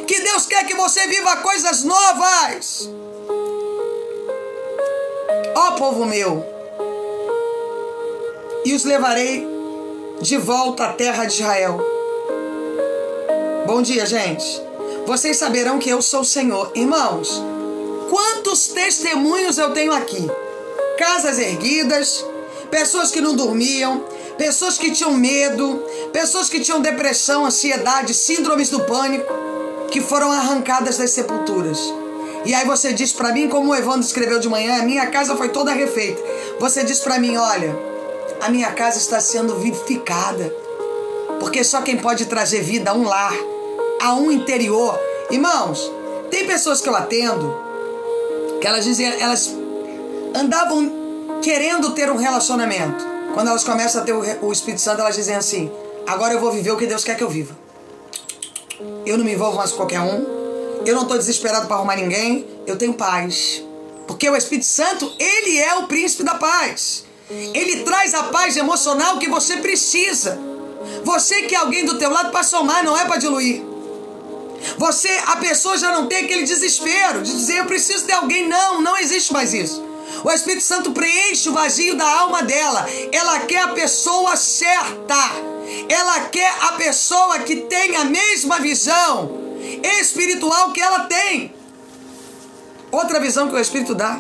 Que Deus quer que você viva coisas novas? Ó povo meu, e os levarei de volta à terra de Israel. Bom dia, gente. Vocês saberão que eu sou o Senhor. Irmãos, quantos testemunhos eu tenho aqui? Casas erguidas, pessoas que não dormiam, pessoas que tinham medo, pessoas que tinham depressão, ansiedade, síndromes do pânico, que foram arrancadas das sepulturas. E aí você diz para mim, como o Evandro escreveu de manhã, a minha casa foi toda refeita. Você diz para mim: olha, a minha casa está sendo vivificada, porque só quem pode trazer vida a um lar, a um interior. Irmãos, tem pessoas que eu atendo que elas dizem, elas andavam querendo ter um relacionamento. Quando elas começam a ter o Espírito Santo, elas dizem assim: agora eu vou viver o que Deus quer que eu viva. Eu não me envolvo mais com qualquer um, eu não estou desesperado para arrumar ninguém, eu tenho paz. Porque o Espírito Santo, ele é o príncipe da paz. Ele traz a paz emocional que você precisa. Você que é alguém do teu lado para somar, não é para diluir. A pessoa já não tem aquele desespero de dizer: eu preciso de alguém. Não existe mais isso. O Espírito Santo preenche o vazio da alma dela. Ela quer a pessoa certa. Ela quer a pessoa que tem a mesma visão espiritual que ela tem. Outra visão que o Espírito dá.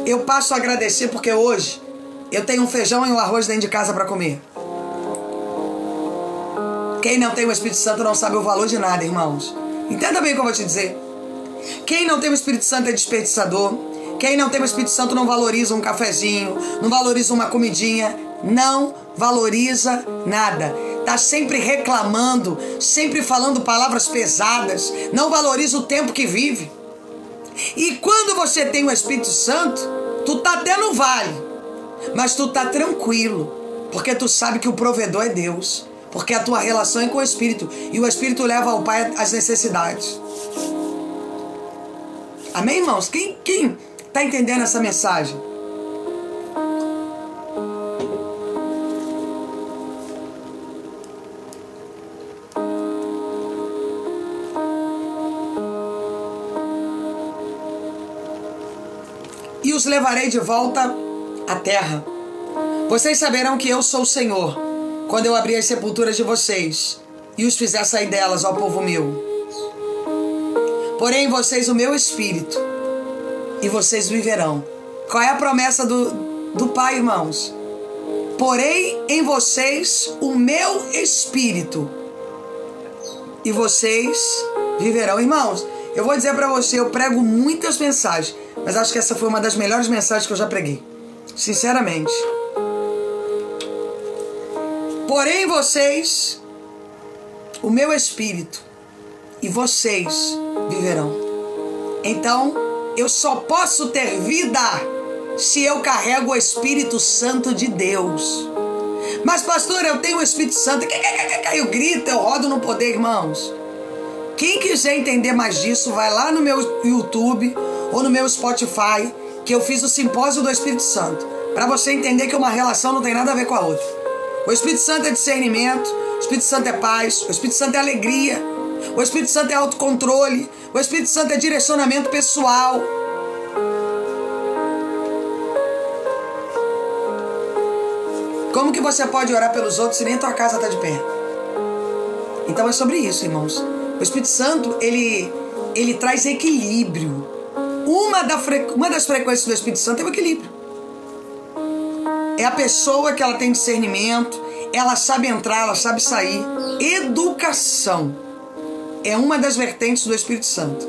Eu passo a agradecer porque hoje eu tenho um feijão e um arroz dentro de casa para comer. Quem não tem o Espírito Santo não sabe o valor de nada, irmãos. Entenda bem o que eu vou te dizer. Quem não tem o Espírito Santo é desperdiçador. Quem não tem o Espírito Santo não valoriza um cafezinho, não valoriza uma comidinha, não valoriza nada. Tá sempre reclamando, sempre falando palavras pesadas, não valoriza o tempo que vive. E quando você tem o Espírito Santo, tu tá até no vale, mas tu tá tranquilo, porque tu sabe que o provedor é Deus, porque a tua relação é com o Espírito, e o Espírito leva ao Pai as necessidades. Amém, irmãos? Quem tá entendendo essa mensagem? E os levarei de volta à terra. Vocês saberão que eu sou o Senhor, quando eu abrir as sepulturas de vocês e os fizer sair delas, ó povo meu. Porém em vocês o meu Espírito, e vocês viverão. Qual é a promessa do Pai, irmãos? Porém em vocês o meu Espírito, e vocês viverão. Irmãos, eu vou dizer para você, eu prego muitas mensagens, mas acho que essa foi uma das melhores mensagens que eu já preguei. Sinceramente. Porém vocês, o meu Espírito, e vocês viverão. Então, eu só posso ter vida se eu carrego o Espírito Santo de Deus. Mas pastor, eu tenho o Espírito Santo. Eu grito, eu rodo no poder, irmãos. Quem quiser entender mais disso, vai lá no meu YouTube ou no meu Spotify, que eu fiz o simpósio do Espírito Santo, para você entender que uma relação não tem nada a ver com a outra. O Espírito Santo é discernimento, o Espírito Santo é paz, o Espírito Santo é alegria, o Espírito Santo é autocontrole, o Espírito Santo é direcionamento pessoal. Como que você pode orar pelos outros se nem tua casa está de pé? Então é sobre isso, irmãos. O Espírito Santo, ele traz equilíbrio. Uma das frequências do Espírito Santo é o equilíbrio. É a pessoa que ela tem discernimento, ela sabe entrar, ela sabe sair. Educação é uma das vertentes do Espírito Santo.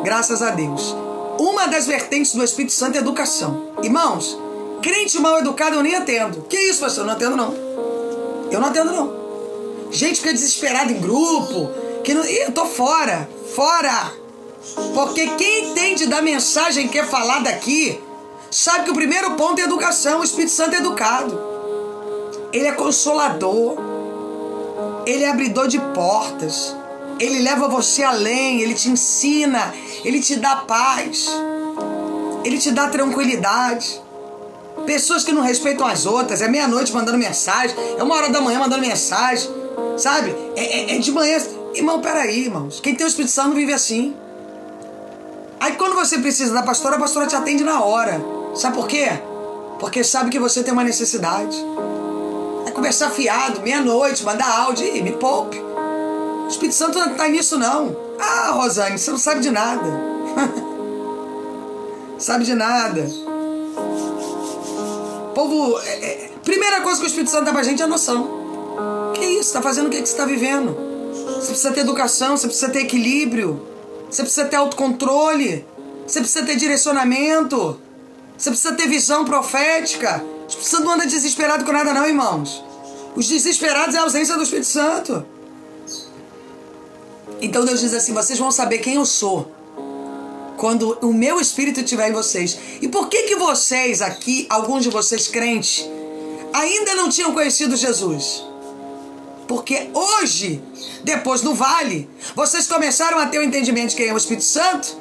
Graças a Deus. Uma das vertentes do Espírito Santo é educação. Irmãos, crente mal educado eu nem atendo. Que isso, pastor? Eu não atendo, não. Eu não atendo, não. Gente fica desesperada em grupo. Que não... Ih, eu tô fora. Fora. Porque quem entende da mensagem que é falada aqui, sabe que o primeiro ponto é educação. O Espírito Santo é educado. Ele é consolador. Ele é abridor de portas. Ele leva você além. Ele te ensina. Ele te dá paz. Ele te dá tranquilidade. Pessoas que não respeitam as outras, é meia-noite mandando mensagem, é 1h da manhã mandando mensagem, sabe? É de manhã. Irmão, peraí, irmãos. Quem tem o Espírito Santo vive assim. Aí quando você precisa da pastora, a pastora te atende na hora. Sabe por quê? Porque sabe que você tem uma necessidade. É conversar fiado, meia-noite, mandar áudio, e me poupe. O Espírito Santo não tá nisso, não. Ah, Rosane, você não sabe de nada. Sabe de nada. Povo, primeira coisa que o Espírito Santo dá pra gente é a noção. Que isso? Você tá fazendo o que você tá vivendo? Você precisa ter educação, você precisa ter equilíbrio, você precisa ter autocontrole, você precisa ter direcionamento, você precisa ter visão profética. O Espírito Santo não anda desesperado com nada não, irmãos. Os desesperados é a ausência do Espírito Santo. Então Deus diz assim, vocês vão saber quem eu sou quando o meu Espírito estiver em vocês. E por que vocês aqui, alguns de vocês crentes, ainda não tinham conhecido Jesus? Porque hoje, depois do vale, vocês começaram a ter o entendimento de quem é o Espírito Santo,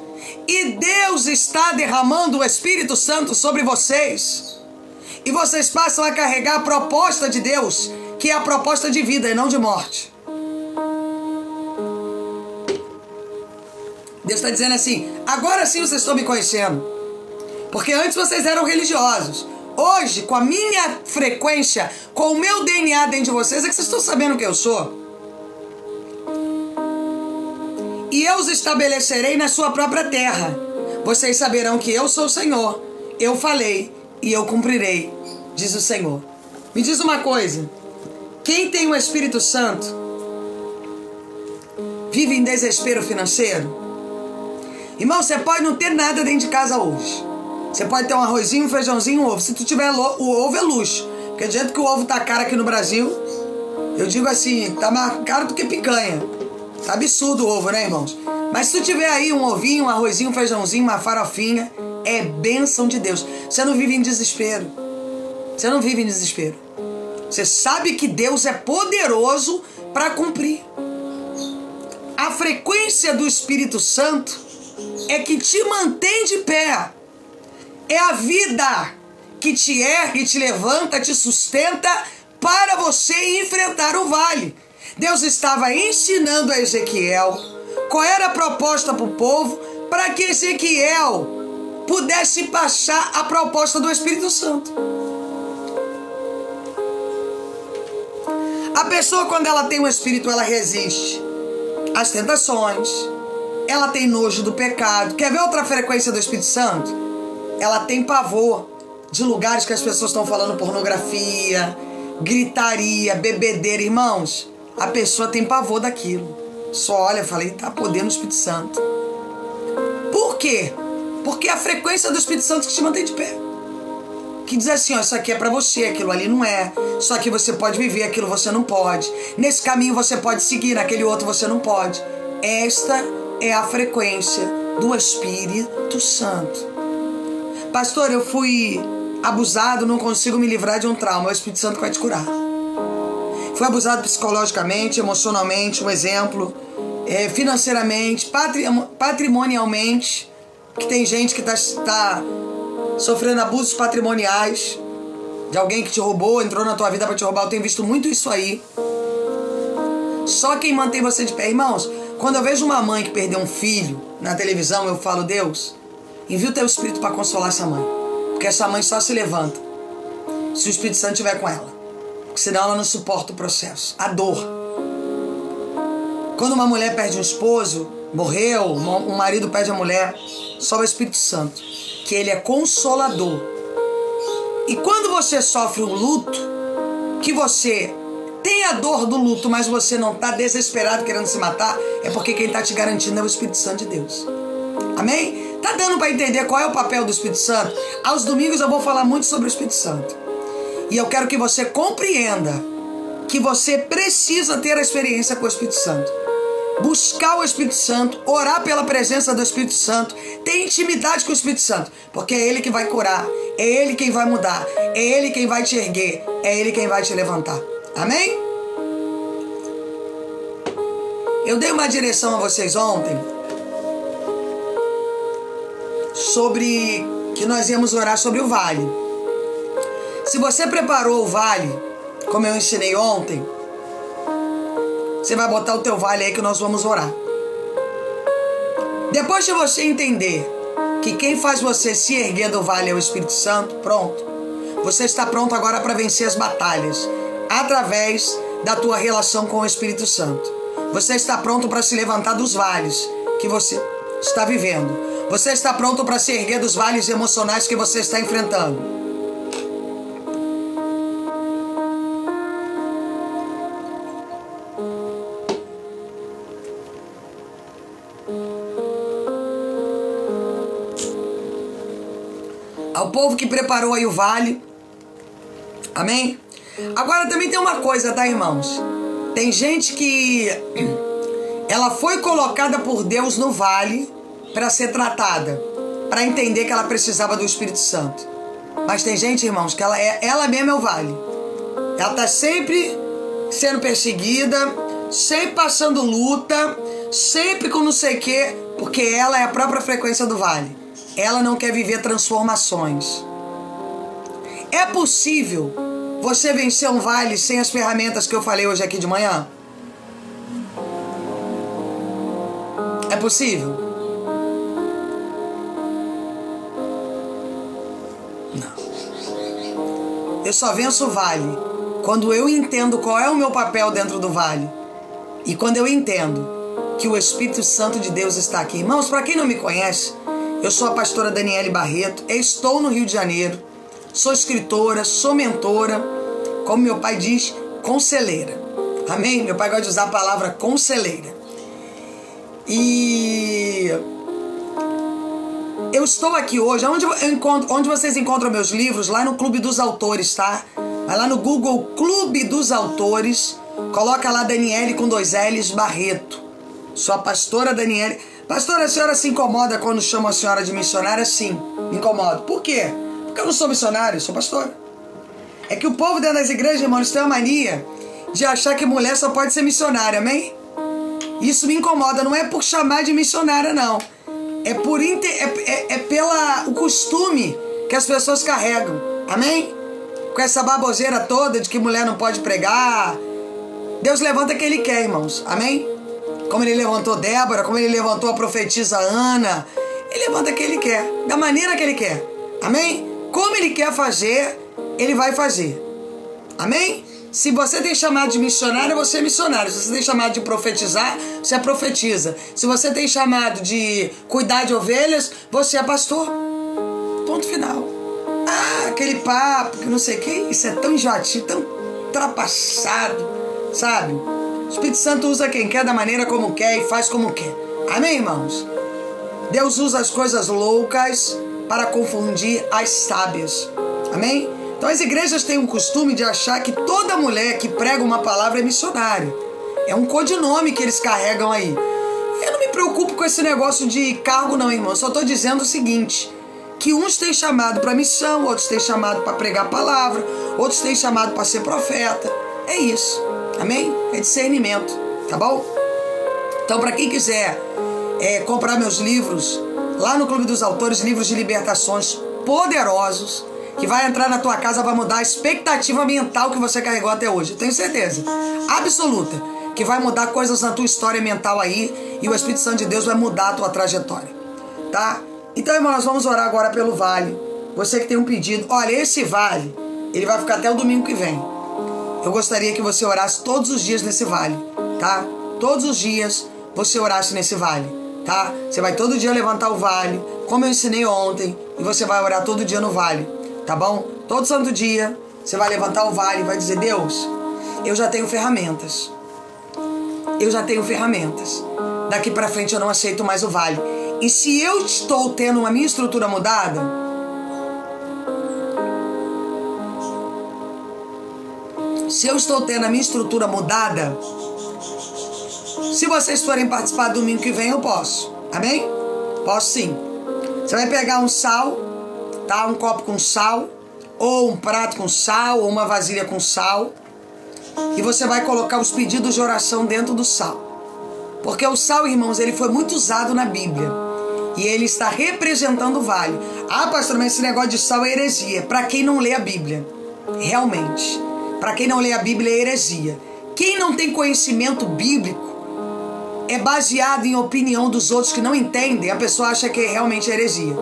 e Deus está derramando o Espírito Santo sobre vocês. E vocês passam a carregar a proposta de Deus, que é a proposta de vida e não de morte. Deus está dizendo assim, agora sim vocês estão me conhecendo. Porque antes vocês eram religiosos. Hoje, com a minha frequência, com o meu DNA dentro de vocês, é que vocês estão sabendo quem eu sou. E eu os estabelecerei na sua própria terra. Vocês saberão que eu sou o Senhor. Eu falei e eu cumprirei, diz o Senhor. Me diz uma coisa. Quem tem o Espírito Santo vive em desespero financeiro? Irmão, você pode não ter nada dentro de casa hoje. Você pode ter um arrozinho, um feijãozinho, um ovo. Se tu tiver o ovo é luxo. Porque do jeito que o ovo tá caro aqui no Brasil, eu digo assim, tá mais caro do que picanha. Tá absurdo o ovo, né, irmãos? Mas se tu tiver aí um ovinho, um arrozinho, um feijãozinho, uma farofinha, é bênção de Deus. Você não vive em desespero. Você não vive em desespero. Você sabe que Deus é poderoso para cumprir. A frequência do Espírito Santo é que te mantém de pé. É a vida que te ergue, te levanta, te sustenta para você enfrentar o vale. Deus estava ensinando a Ezequiel qual era a proposta para o povo, para que Ezequiel pudesse passar a proposta do Espírito Santo. A pessoa, quando ela tem um Espírito, ela resiste às tentações, ela tem nojo do pecado. Quer ver outra frequência do Espírito Santo? Ela tem pavor de lugares que as pessoas estão falando pornografia, gritaria, bebedeira. Irmãos, a pessoa tem pavor daquilo. Só olha, falei, tá podendo o Espírito Santo. Por quê? Porque é a frequência do Espírito Santo que te mantém de pé. Que diz assim, ó, isso aqui é pra você, aquilo ali não é. Só que você pode viver, aquilo você não pode. Nesse caminho você pode seguir, naquele outro você não pode. Esta é a frequência do Espírito Santo. Pastor, eu fui abusado, não consigo me livrar de um trauma. O Espírito Santo vai te curar. Fui abusado psicologicamente, emocionalmente, um exemplo, financeiramente, patrimonialmente, que tem gente que está sofrendo abusos patrimoniais, de alguém que te roubou, entrou na tua vida para te roubar. Eu tenho visto muito isso aí. Só quem mantém você de pé. Irmãos, quando eu vejo uma mãe que perdeu um filho na televisão, eu falo, Deus, envia o teu Espírito para consolar essa mãe. Porque essa mãe só se levanta se o Espírito Santo estiver com ela. Porque senão ela não suporta o processo, a dor. Quando uma mulher perde um esposo, morreu, um marido perde a mulher, só o Espírito Santo, que ele é consolador. E quando você sofre um luto, que você tem a dor do luto, mas você não está desesperado querendo se matar, é porque quem está te garantindo é o Espírito Santo de Deus. Amém? Tá dando para entender qual é o papel do Espírito Santo? Aos domingos eu vou falar muito sobre o Espírito Santo. E eu quero que você compreenda que você precisa ter a experiência com o Espírito Santo. Buscar o Espírito Santo, orar pela presença do Espírito Santo, ter intimidade com o Espírito Santo, porque é Ele que vai curar, é Ele quem vai mudar, é Ele quem vai te erguer, é Ele quem vai te levantar. Amém? Eu dei uma direção a vocês ontem sobre que nós íamos orar sobre o vale. Se você preparou o vale, como eu ensinei ontem, você vai botar o teu vale aí que nós vamos orar. Depois de você entender que quem faz você se erguer do vale é o Espírito Santo, pronto. Você está pronto agora para vencer as batalhas através da tua relação com o Espírito Santo. Você está pronto para se levantar dos vales que você está vivendo. Você está pronto para se erguer dos vales emocionais que você está enfrentando. Ao povo que preparou aí o vale. Amém? Agora também tem uma coisa, tá, irmãos? Tem gente que ela foi colocada por Deus no vale para ser tratada, para entender que ela precisava do Espírito Santo. Mas tem gente, irmãos, que ela mesma é o vale. Ela tá sempre sendo perseguida, sempre passando luta, sempre com não sei o quê, porque ela é a própria frequência do vale. Ela não quer viver transformações. É possível você vencer um vale sem as ferramentas que eu falei hoje aqui de manhã? É possível? Não. Eu só venço o vale quando eu entendo qual é o meu papel dentro do vale. E quando eu entendo que o Espírito Santo de Deus está aqui. Irmãos, para quem não me conhece, eu sou a pastora Daniele Barreto, estou no Rio de Janeiro, sou escritora, sou mentora, como meu pai diz, conselheira. Amém? Meu pai gosta de usar a palavra conselheira. E eu estou aqui hoje, onde vocês encontram meus livros? Lá no Clube dos Autores, tá? Vai lá no Google Clube dos Autores, coloca lá Daniele com 2 L's Barreto. Sou a pastora Daniele. Pastora, a senhora se incomoda quando chama a senhora de missionária? Sim, me incomodo. Por quê? Porque eu não sou missionário, eu sou pastora. É que o povo dentro das igrejas, irmãos, tem uma mania de achar que mulher só pode ser missionária, amém? Isso me incomoda, não é por chamar de missionária, não. É pela o costume que as pessoas carregam, amém? Com essa baboseira toda de que mulher não pode pregar. Deus levanta quem Ele quer, irmãos, amém? Como Ele levantou Débora, como Ele levantou a profetisa Ana. Ele levanta quem Ele quer, da maneira que Ele quer, amém? Como Ele quer fazer, Ele vai fazer, amém? Se você tem chamado de missionário, você é missionário. Se você tem chamado de profetizar, você é profetiza. Se você tem chamado de cuidar de ovelhas, você é pastor. Ponto final. Ah, aquele papo, que não sei o que, isso é tão enjoativo, tão ultrapassado, sabe? O Espírito Santo usa quem quer, da maneira como quer e faz como quer. Amém, irmãos? Deus usa as coisas loucas para confundir as sábias. Amém? Então as igrejas têm um costume de achar que toda mulher que prega uma palavra é missionária. É um codinome que eles carregam aí. Eu não me preocupo com esse negócio de cargo não, irmão. Eu só estou dizendo o seguinte, que uns têm chamado para missão, outros têm chamado para pregar a palavra, outros têm chamado para ser profeta. É isso. Amém? É discernimento. Tá bom? Então para quem quiser comprar meus livros, lá no Clube dos Autores, livros de libertações poderosos, que vai entrar na tua casa, vai mudar a expectativa mental que você carregou até hoje. Eu tenho certeza absoluta que vai mudar coisas na tua história mental aí, e o Espírito Santo de Deus vai mudar a tua trajetória, tá? Então, irmão, nós vamos orar agora pelo vale. Você que tem um pedido, olha, esse vale, ele vai ficar até o domingo que vem. Eu gostaria que você orasse todos os dias nesse vale, tá? Todos os dias você orasse nesse vale, tá? Você vai todo dia levantar o vale, como eu ensinei ontem, e você vai orar todo dia no vale. Tá bom? Todo santo dia você vai levantar o vale e vai dizer, Deus, eu já tenho ferramentas. Eu já tenho ferramentas. Daqui pra frente eu não aceito mais o vale. E se eu estou tendo a minha estrutura mudada, se vocês forem participar do domingo que vem, eu posso. Amém? Posso sim. Você vai pegar um sal, tá? Um copo com sal, ou um prato com sal, ou uma vasilha com sal, e você vai colocar os pedidos de oração dentro do sal. Porque o sal, irmãos, ele foi muito usado na Bíblia, e ele está representando o vale. Ah, pastor, mas esse negócio de sal é heresia. Para quem não lê a Bíblia, realmente, para quem não lê a Bíblia é heresia. Quem não tem conhecimento bíblico é baseado em opinião dos outros que não entendem, a pessoa acha que realmente é heresia.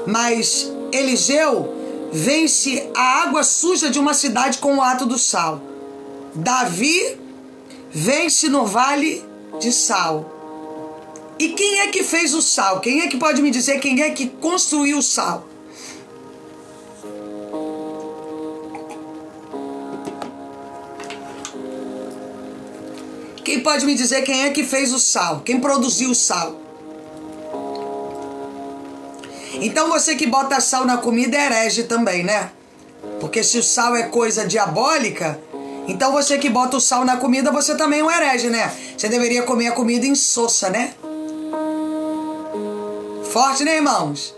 Mas Eliseu vence a água suja de uma cidade com o ato do sal. Davi vence no vale de sal. E quem é que fez o sal? Quem é que pode me dizer quem é que construiu o sal? Quem pode me dizer quem é que fez o sal? Quem produziu o sal? Então você que bota sal na comida é herege também, né? Porque se o sal é coisa diabólica, então você que bota o sal na comida, você também é um herege, né? Você deveria comer a comida insossa, né? Forte, né, irmãos?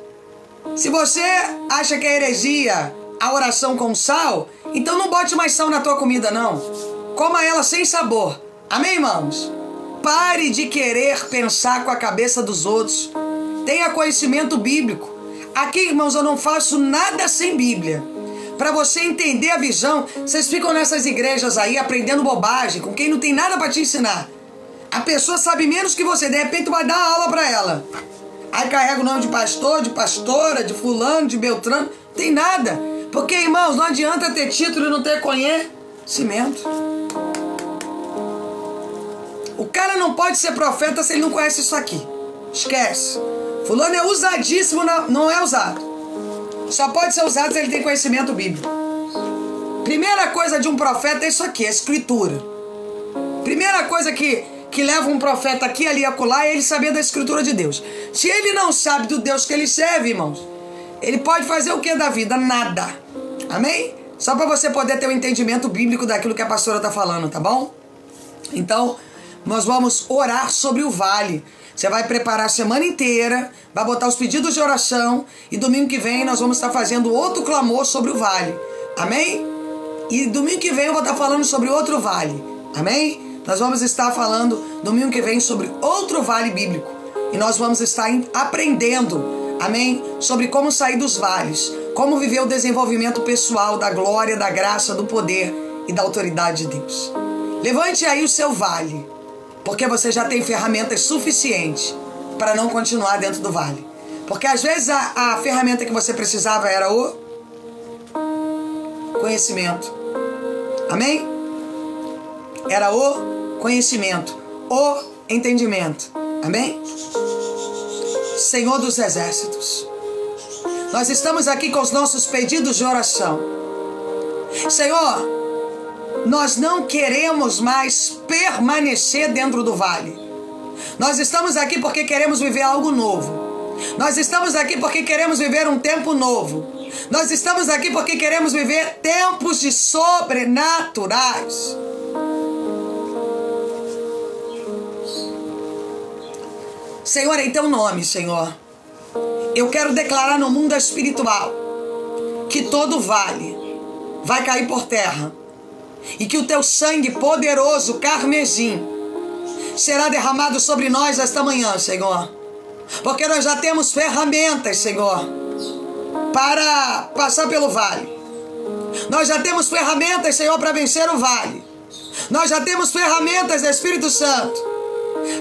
Se você acha que é heresia a oração com sal, então não bote mais sal na tua comida, não. Coma ela sem sabor. Amém, irmãos? Pare de querer pensar com a cabeça dos outros. Tenha conhecimento bíblico. Aqui, irmãos, eu não faço nada sem Bíblia. Para você entender a visão, vocês ficam nessas igrejas aí aprendendo bobagem com quem não tem nada para te ensinar. A pessoa sabe menos que você, de repente tu vai dar aula para ela. Aí carrega o nome de pastor, de pastora, de fulano, de beltrano. Tem nada. Porque, irmãos, não adianta ter título e não ter conhecimento. O cara não pode ser profeta se ele não conhece isso aqui. Esquece. Fulano é usadíssimo, não é usado. Só pode ser usado se ele tem conhecimento bíblico. Primeira coisa de um profeta é isso aqui, a escritura. Primeira coisa que leva um profeta aqui, ali e acolá é ele saber da escritura de Deus. Se ele não sabe do Deus que ele serve, irmãos, ele pode fazer o que da vida? Nada. Amém? Só para você poder ter um entendimento bíblico daquilo que a pastora está falando, tá bom? Então, nós vamos orar sobre o vale. Você vai preparar a semana inteira, vai botar os pedidos de oração e domingo que vem nós vamos estar fazendo outro clamor sobre o vale. Amém? E domingo que vem eu vou estar falando sobre outro vale. Amém? Nós vamos estar falando domingo que vem sobre outro vale bíblico. E nós vamos estar aprendendo, amém? Sobre como sair dos vales. Como viver o desenvolvimento pessoal da glória, da graça, do poder e da autoridade de Deus. Levante aí o seu vale. Porque você já tem ferramentas suficientes para não continuar dentro do vale. Porque às vezes a ferramenta que você precisava era o conhecimento. Amém? Era o conhecimento, o entendimento. Amém? Senhor dos exércitos, nós estamos aqui com os nossos pedidos de oração. Senhor, nós não queremos mais permanecer dentro do vale. Nós estamos aqui porque queremos viver algo novo. Nós estamos aqui porque queremos viver um tempo novo. Nós estamos aqui porque queremos viver tempos de sobrenaturais. Senhor, em teu nome, Senhor, eu quero declarar no mundo espiritual que todo vale vai cair por terra e que o teu sangue poderoso, carmesim, será derramado sobre nós esta manhã, Senhor, porque nós já temos ferramentas, Senhor, para passar pelo vale. Nós já temos ferramentas, Senhor, para vencer o vale. Nós já temos ferramentas, Espírito Santo,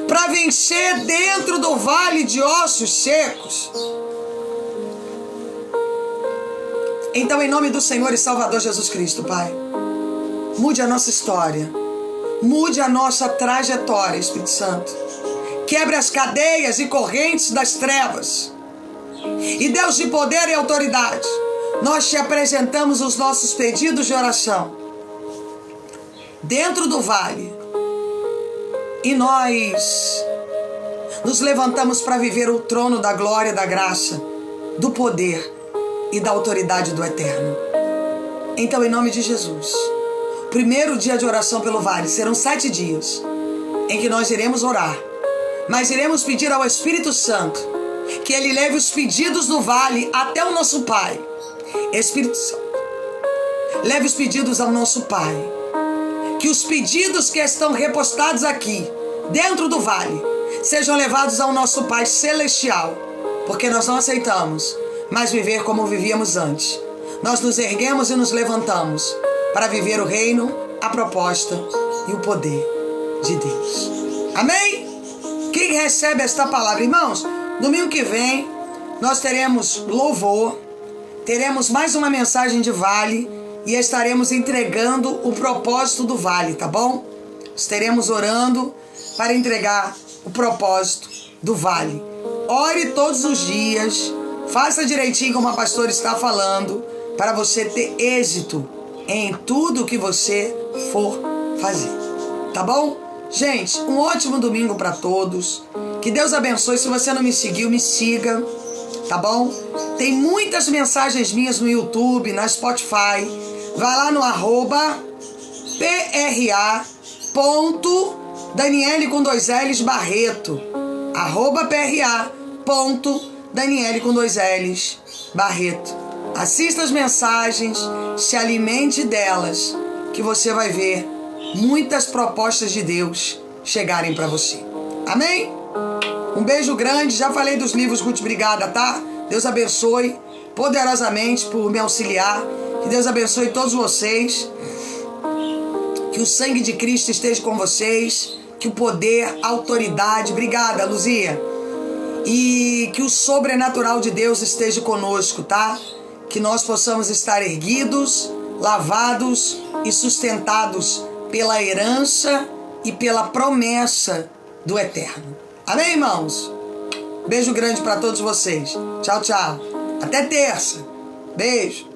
para vencer dentro do vale de ossos secos. Então, em nome do Senhor e Salvador Jesus Cristo, Pai, mude a nossa história, mude a nossa trajetória, Espírito Santo. Quebre as cadeias e correntes das trevas. E Deus de poder e autoridade, nós te apresentamos os nossos pedidos de oração dentro do vale. E nós nos levantamos para viver o trono da glória, da graça, do poder e da autoridade do Eterno. Então, em nome de Jesus, primeiro dia de oração pelo vale, serão 7 dias em que nós iremos orar, mas iremos pedir ao Espírito Santo que Ele leve os pedidos do vale até o nosso Pai. Espírito Santo, leve os pedidos ao nosso Pai. Que os pedidos que estão repostados aqui, dentro do vale, sejam levados ao nosso Pai Celestial, porque nós não aceitamos mais viver como vivíamos antes. Nós nos erguemos e nos levantamos para viver o reino, a proposta e o poder de Deus. Amém? Quem recebe esta palavra, irmãos, domingo que vem nós teremos louvor, teremos mais uma mensagem de vale e estaremos entregando o propósito do vale, tá bom? Estaremos orando para entregar o propósito do vale. Ore todos os dias, faça direitinho como a pastora está falando, para você ter êxito em tudo que você for fazer, tá bom? Gente, um ótimo domingo para todos. Que Deus abençoe. Se você não me seguiu, me siga, tá bom? Tem muitas mensagens minhas no YouTube, na Spotify. Vai lá no @pra.daniele com 2 L's Barreto. @pra.daniele com 2 L's Barreto. Assista as mensagens, se alimente delas, que você vai ver muitas propostas de Deus chegarem para você. Amém? Um beijo grande. Já falei dos livros Ruth Brigada, tá? Deus abençoe poderosamente por me auxiliar. Que Deus abençoe todos vocês. Que o sangue de Cristo esteja com vocês. Que o poder, a autoridade... Obrigada, Luzia. E que o sobrenatural de Deus esteja conosco, tá? Que que nós possamos estar erguidos, lavados e sustentados pela herança e pela promessa do Eterno. Amém, irmãos? Beijo grande para todos vocês. Tchau, tchau. Até terça. Beijo.